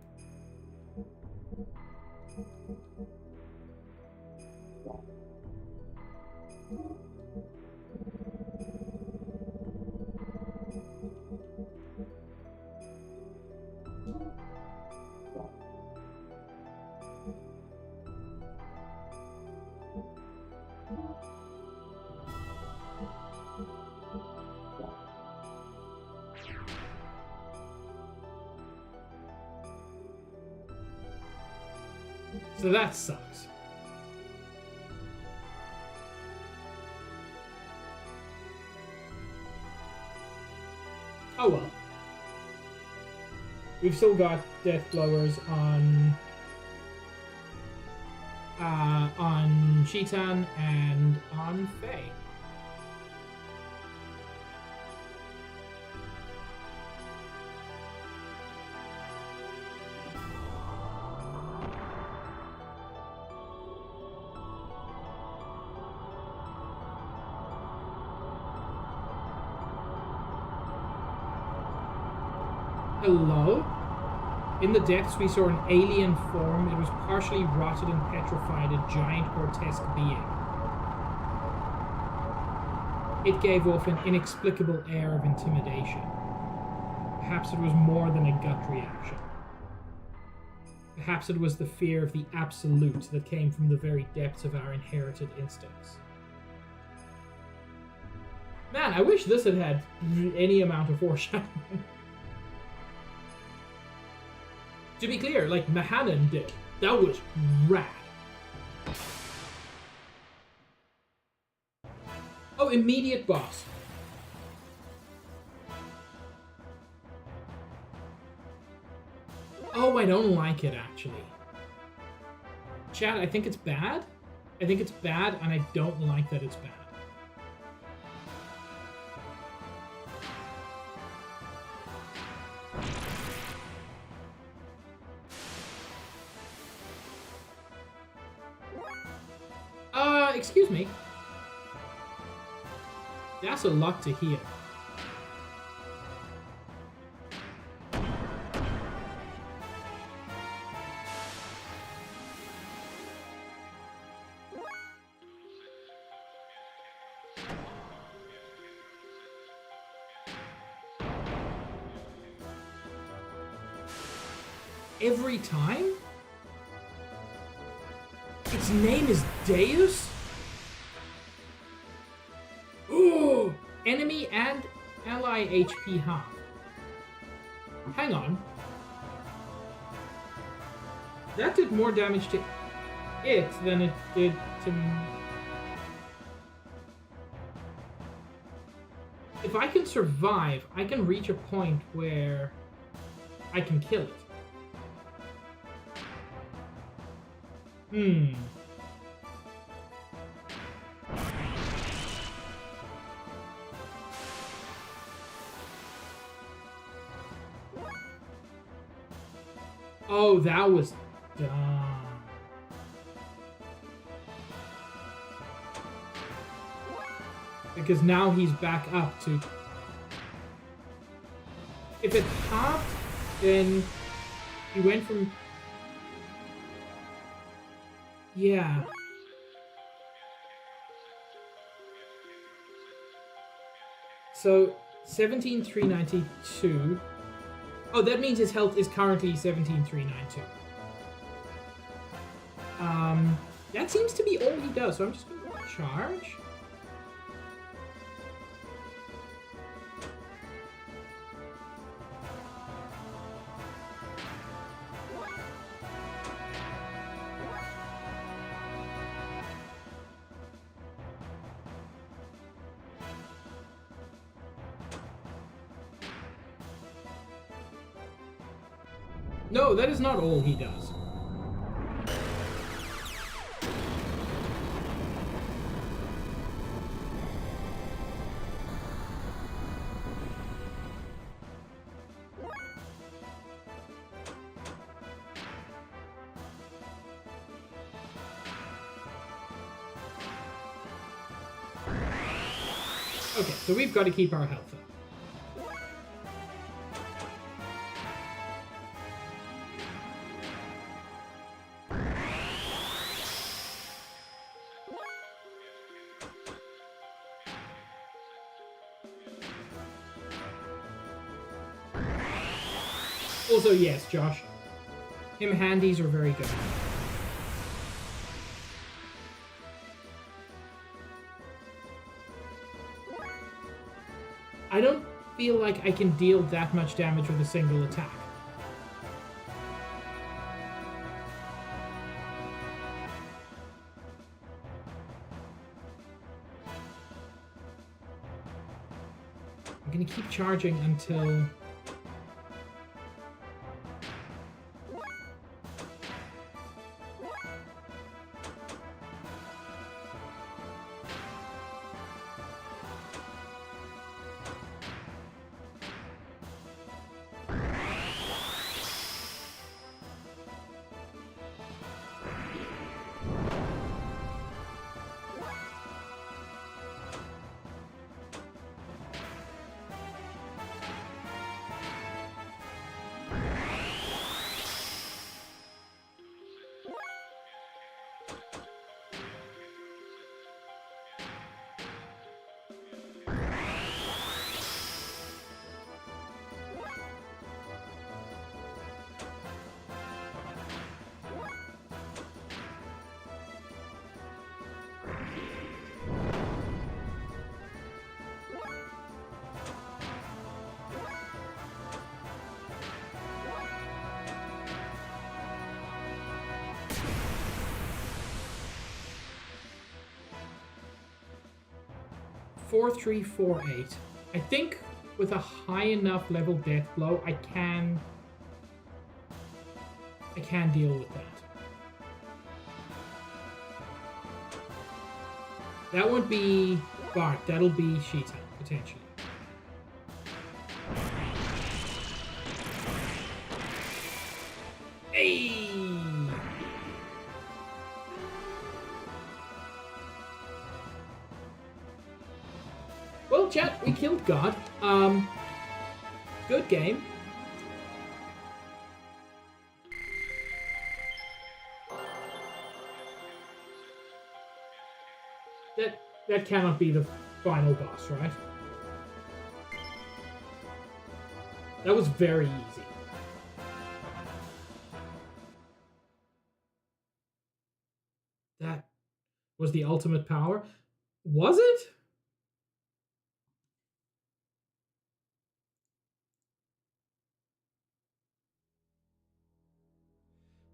So that sucks. Oh well. We've still got death blowers on Cheetan and on Faye. Hello? In the depths we saw an alien form. It was partially rotted and petrified, a giant grotesque being. It gave off an inexplicable air of intimidation. Perhaps it was more than a gut reaction. Perhaps it was the fear of the absolute that came from the very depths of our inherited instincts. Man, I wish this had had any amount of foreshadowing. To be clear, like Mahanan did. That was rad. Oh, immediate boss. Oh, I don't like it, actually. Chat, I think it's bad. I think it's bad, and I don't like that it's bad. Excuse me. That's a lot to hear. Every time? Its name is Deus? Ooh! Enemy and ally HP half. Hang on. That did more damage to it than it did to me. If I can survive, I can reach a point where I can kill it. Oh, that was dumb. Because now he's back up to... If it halved, then he went from... Yeah. So, 17,392. Oh, that means his health is currently 17,392. That seems to be all he does, so I'm just going to charge. No, that is not all he does. Okay, so we've got to keep our health up. Also, yes, Josh. Him handies are very good. I don't feel like I can deal that much damage with a single attack. I'm gonna keep charging until... Four, 3, 4, 8. I think with a high enough level death blow, I can I can deal with that. That won't be Bart, that'll be Sheeta, potentially. Hey! Well, chat, we killed God. Good game. That cannot be the final boss, right? That was very easy. That was the ultimate power. Was it?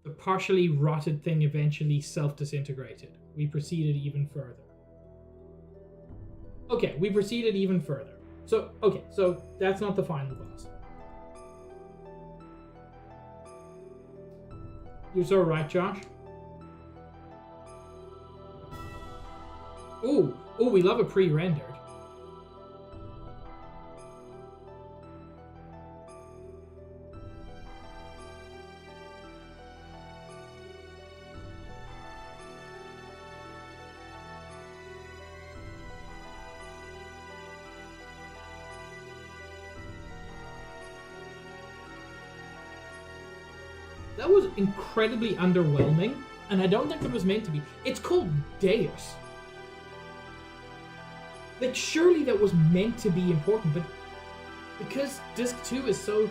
The partially rotted thing eventually self-disintegrated. We proceeded even further. Okay, we proceeded even further. So that's not the final boss. You're so right, Josh. Ooh, we love a pre-rendered. That was incredibly underwhelming, and I don't think it was meant to be. It's called Deus. Like, surely that was meant to be important, but because Disc 2 is so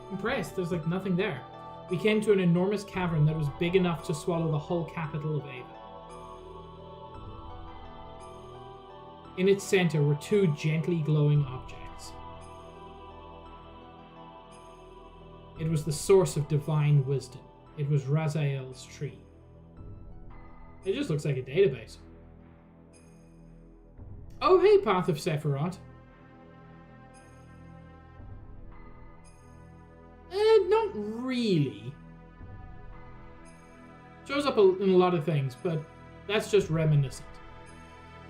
compressed, there's like nothing there. We came to an enormous cavern that was big enough to swallow the whole capital of Ava. In its center were two gently glowing objects. It was the source of divine wisdom. It was Raziel's tree. It just looks like a database. Oh, hey, Path of Sephiroth. Not really. Shows up in a lot of things, but that's just reminiscent.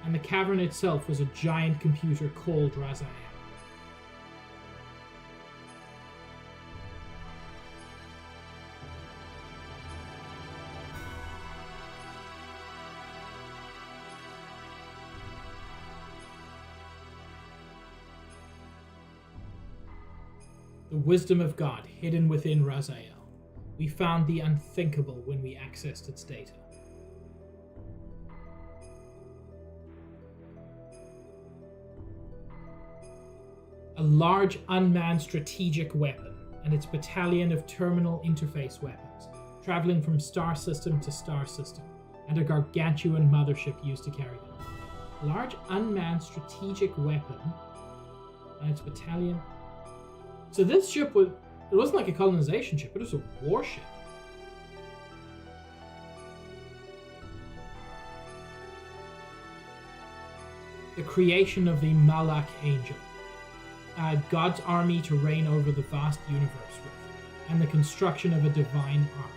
And the cavern itself was a giant computer called Raziel. The wisdom of God hidden within Raziel. We found the unthinkable when we accessed its data. A large unmanned strategic weapon and its battalion of terminal interface weapons, traveling from star system to star system, and a gargantuan mothership used to carry them. A large unmanned strategic weapon and its battalion. So this ship it wasn't like a colonization ship, it was a warship. The creation of the Malak Angel. God's army to reign over the vast universe with, and the construction of a divine ark.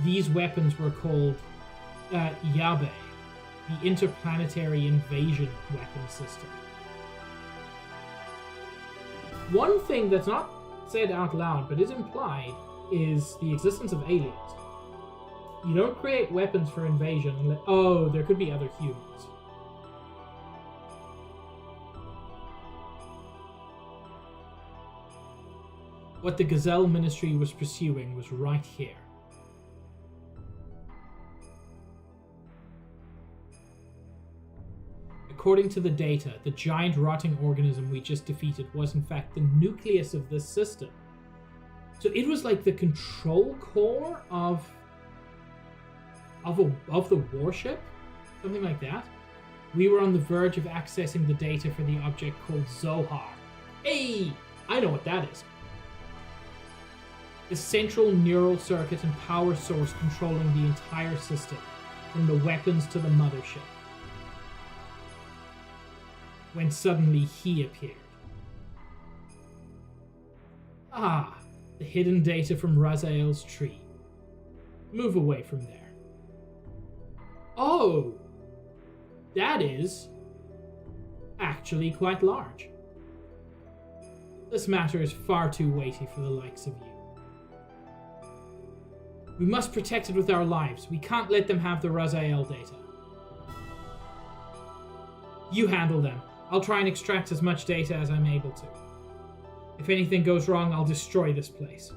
These weapons were called Yabe, the Interplanetary Invasion Weapon System. One thing that's not said out loud, but is implied, is the existence of aliens. You don't create weapons for invasion unless... Oh, there could be other humans. What the Gazelle Ministry was pursuing was right here. According to the data, the giant rotting organism we just defeated was in fact the nucleus of this system. So it was like the control core of the warship? Something like that? We were on the verge of accessing the data for the object called Zohar. Hey! I know what that is. The central neural circuit and power source controlling the entire system, from the weapons to the mothership. When suddenly he appeared. Ah, the hidden data from Raziel's tree. Move away from there. Oh, that is actually quite large. This matter is far too weighty for the likes of you. We must protect it with our lives. We can't let them have the Raziel data. You handle them. I'll try and extract as much data as I'm able to. If anything goes wrong, I'll destroy this place.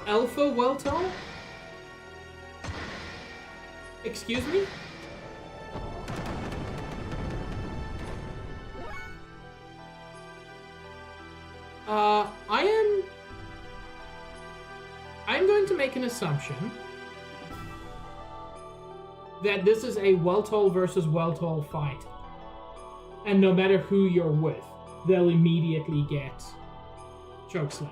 Alpha Weltall? Excuse me? I'm going to make an assumption that this is a Weltall versus Weltall fight. And no matter who you're with, they'll immediately get chokeslammed.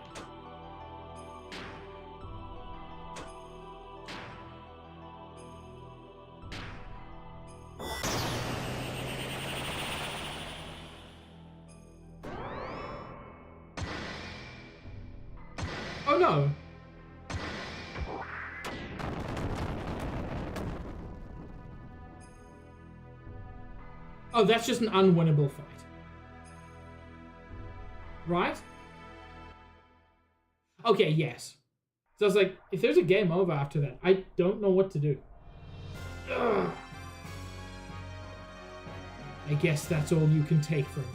Oh no. Oh, that's just an unwinnable fight. Right? Okay, yes. So I was like, if there's a game over after that, I don't know what to do. Ugh. I guess that's all you can take from me.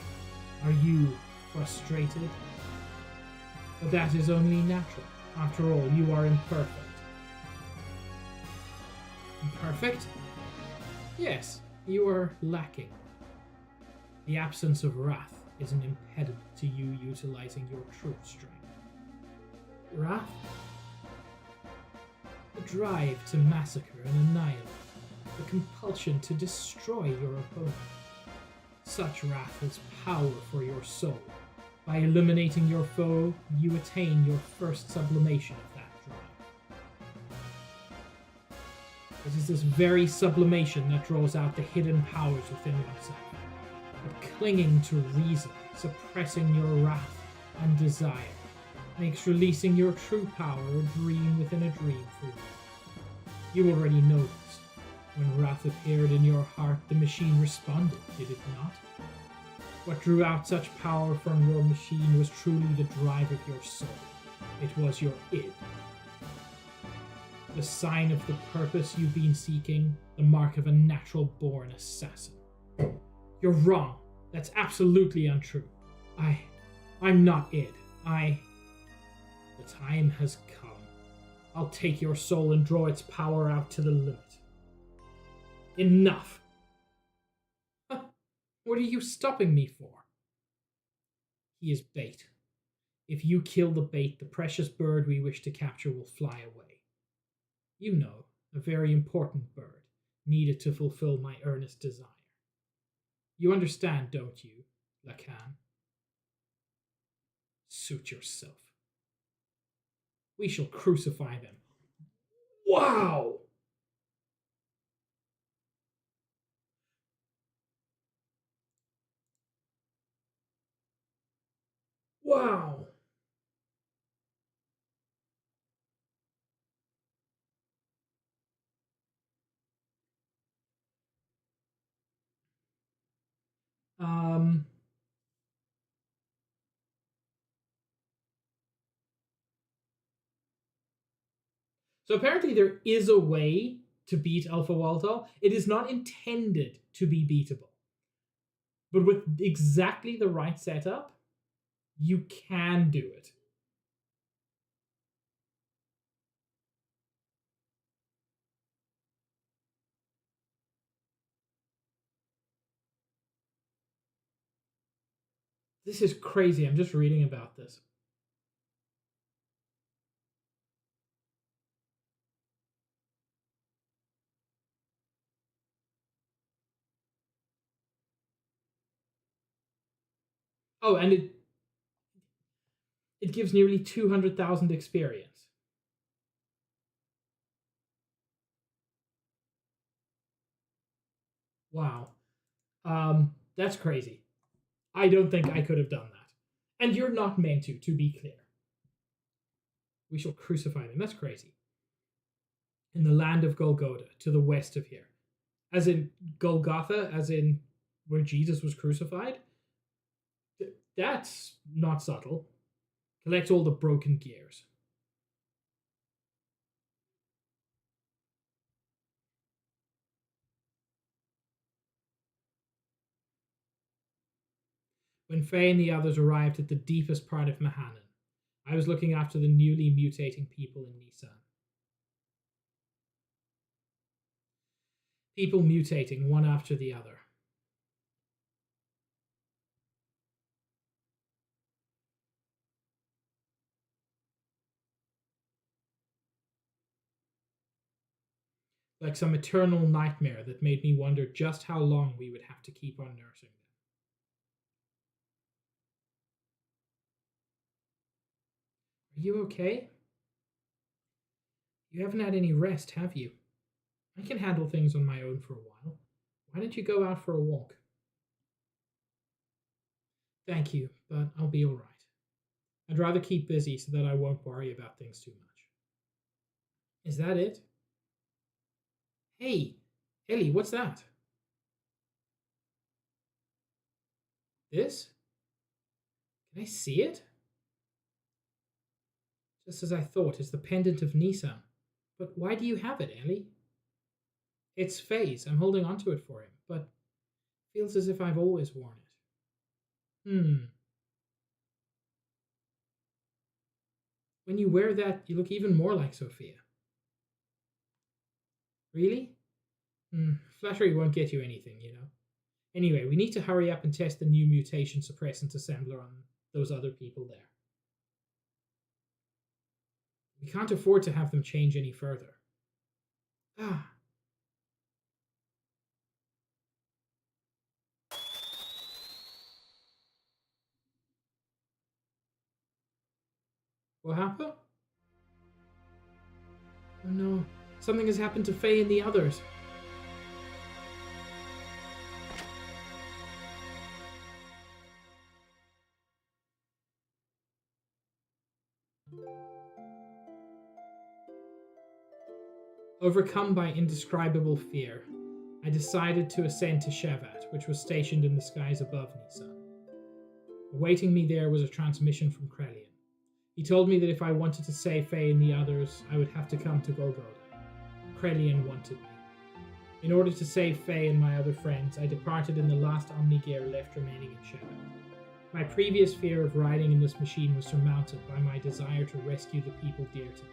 Are you frustrated? But that is only natural. After all, you are imperfect. Imperfect? Yes, you are lacking. The absence of wrath is an impediment to you utilizing your true strength. Wrath? The drive to massacre and annihilate. The compulsion to destroy your opponent. Such wrath is power for your soul. By eliminating your foe, you attain your first sublimation of that drive. It is this very sublimation that draws out the hidden powers within oneself. But clinging to reason, suppressing your wrath and desire, makes releasing your true power a dream within a dream for you. You already know this. When wrath appeared in your heart, the machine responded, did it not? What drew out such power from your machine was truly the drive of your soul. It was your id. The sign of the purpose you've been seeking, the mark of a natural-born assassin. You're wrong. That's absolutely untrue. I'm not id. The time has come. I'll take your soul and draw its power out to the limit. Enough! What are you stopping me for? He is bait. If you kill the bait, the precious bird we wish to capture will fly away. You know, a very important bird, needed to fulfill my earnest desire. You understand, don't you, Lacan? Suit yourself. We shall crucify them. Wow! Wow! So apparently there is a way to beat Alpha Waltall. It is not intended to be beatable. But with exactly the right setup, you can do it. This is crazy. I'm just reading about this. Oh, and it gives nearly 200,000 experience. Wow. That's crazy. I don't think I could have done that. And you're not meant to be clear. We shall crucify them. That's crazy. In the land of Golgotha, to the west of here. As in Golgotha, as in where Jesus was crucified? That's not subtle. Collect all the broken gears. When Faye and the others arrived at the deepest part of Mahanan, I was looking after the newly mutating people in Nisan. People mutating one after the other. Like some eternal nightmare that made me wonder just how long we would have to keep on nursing them. Are you okay? You haven't had any rest, have you? I can handle things on my own for a while. Why don't you go out for a walk? Thank you, but I'll be all right. I'd rather keep busy so that I won't worry about things too much. Is that it? Hey, Ellie, what's that? This? Can I see it? Just as I thought, it's the pendant of Nisan. But why do you have it, Ellie? It's Faye's. I'm holding onto it for him, but feels as if I've always worn it. When you wear that, you look even more like Sophia. Really? Flattery won't get you anything, you know. Anyway, we need to hurry up and test the new mutation suppressant assembler on those other people there. We can't afford to have them change any further. What happened? Oh no, something has happened to Faye and the others. Overcome by indescribable fear, I decided to ascend to Shevat, which was stationed in the skies above Nisan. Awaiting me there was a transmission from Krelian. He told me that if I wanted to save Faye and the others, I would have to come to Golgotha. Krelian wanted me. In order to save Faye and my other friends, I departed in the last Omnigear left remaining in Shevat. My previous fear of riding in this machine was surmounted by my desire to rescue the people dear to me.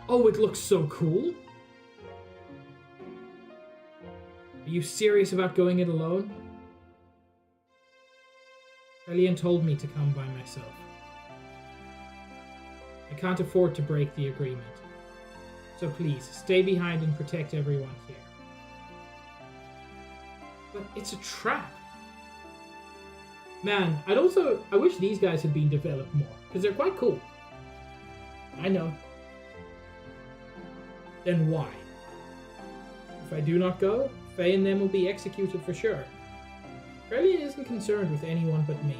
Oh, it looks so cool. Are you serious about going it alone? Krelian told me to come by myself. I can't afford to break the agreement. So please, stay behind and protect everyone here. But it's a trap. Man, I wish these guys had been developed more, because they're quite cool. I know. Then why? If I do not go, Faye and them will be executed for sure. Krelian isn't concerned with anyone but me.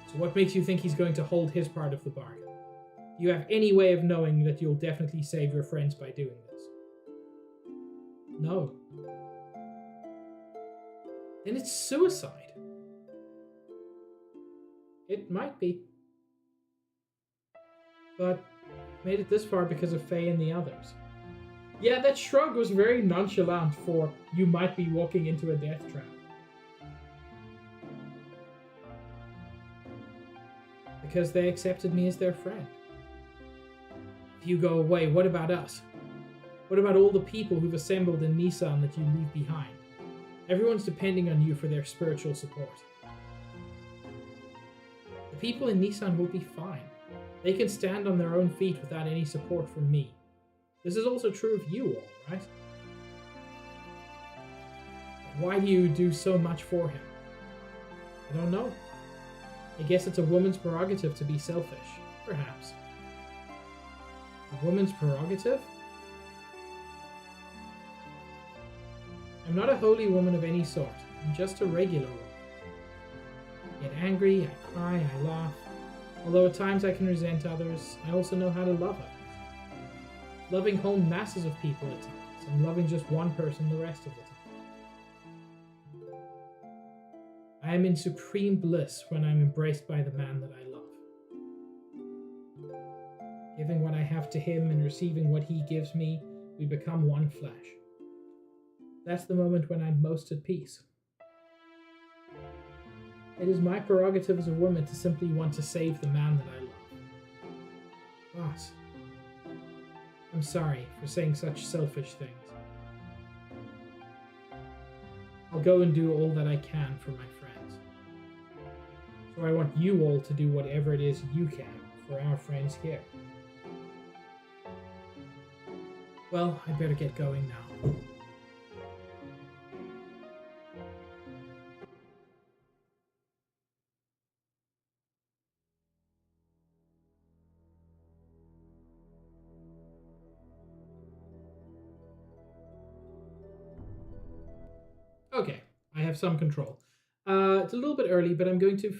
So what makes you think he's going to hold his part of the bargain? Do you have any way of knowing that you'll definitely save your friends by doing this? No. Then it's suicide. It might be. But I made it this far because of Faye and the others. Yeah, that shrug was very nonchalant for you might be walking into a death trap. Because they accepted me as their friend. If you go away, what about us? What about all the people who've assembled in Nisan that you leave behind? Everyone's depending on you for their spiritual support. The people in Nisan will be fine. They can stand on their own feet without any support from me. This is also true of you all, right? Why do you do so much for him? I don't know. I guess it's a woman's prerogative to be selfish. Perhaps. A woman's prerogative? I'm not a holy woman of any sort. I'm just a regular woman. I get angry, I cry, I laugh. Although at times I can resent others, I also know how to love others. Loving whole masses of people at times, and loving just one person the rest of the time. I am in supreme bliss when I'm embraced by the man that I love. Giving what I have to him and receiving what he gives me, we become one flesh. That's the moment when I'm most at peace. It is my prerogative as a woman to simply want to save the man that I love. But I'm sorry for saying such selfish things. I'll go and do all that I can for my friends. So I want you all to do whatever it is you can for our friends here. Well, I better get going now. Okay, I have some control. It's a little bit early, but I'm going to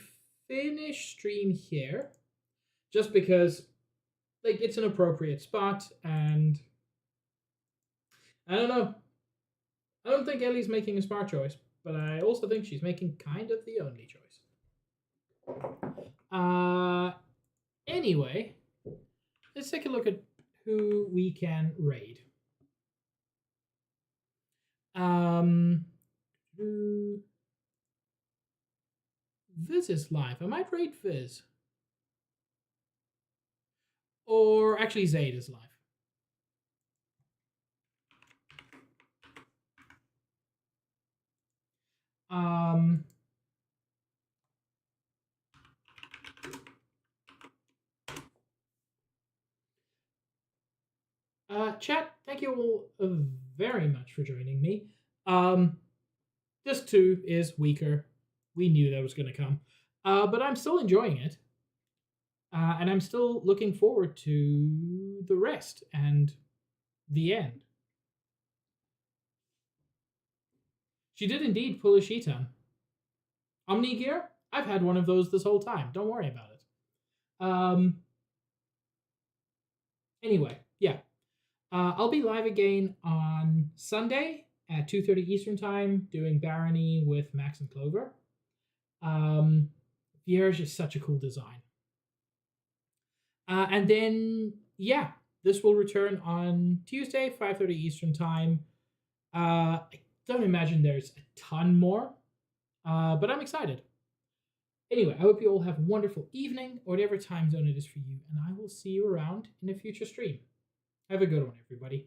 finish stream here. Just because, like, it's an appropriate spot, and I don't know. I don't think Ellie's making a smart choice, but I also think she's making kind of the only choice. Anyway, let's take a look at who we can raid. Viz is live. I might raid Viz. Or actually Zaid is live. Chat, thank you all very much for joining me. This too is weaker. We knew that was going to come. But I'm still enjoying it. And I'm still looking forward to the rest and the end. She did indeed pull a Sheetan. Omni gear? I've had one of those this whole time. Don't worry about it. Anyway, yeah. I'll be live again on Sunday at 2:30 Eastern Time doing Barony with Max and Clover. Vierge is such a cool design. And then, yeah, this will return on Tuesday, 5:30 Eastern Time. I don't imagine there's a ton more, but I'm excited. Anyway, I hope you all have a wonderful evening, or whatever time zone it is for you, and I will see you around in a future stream. Have a good one, everybody.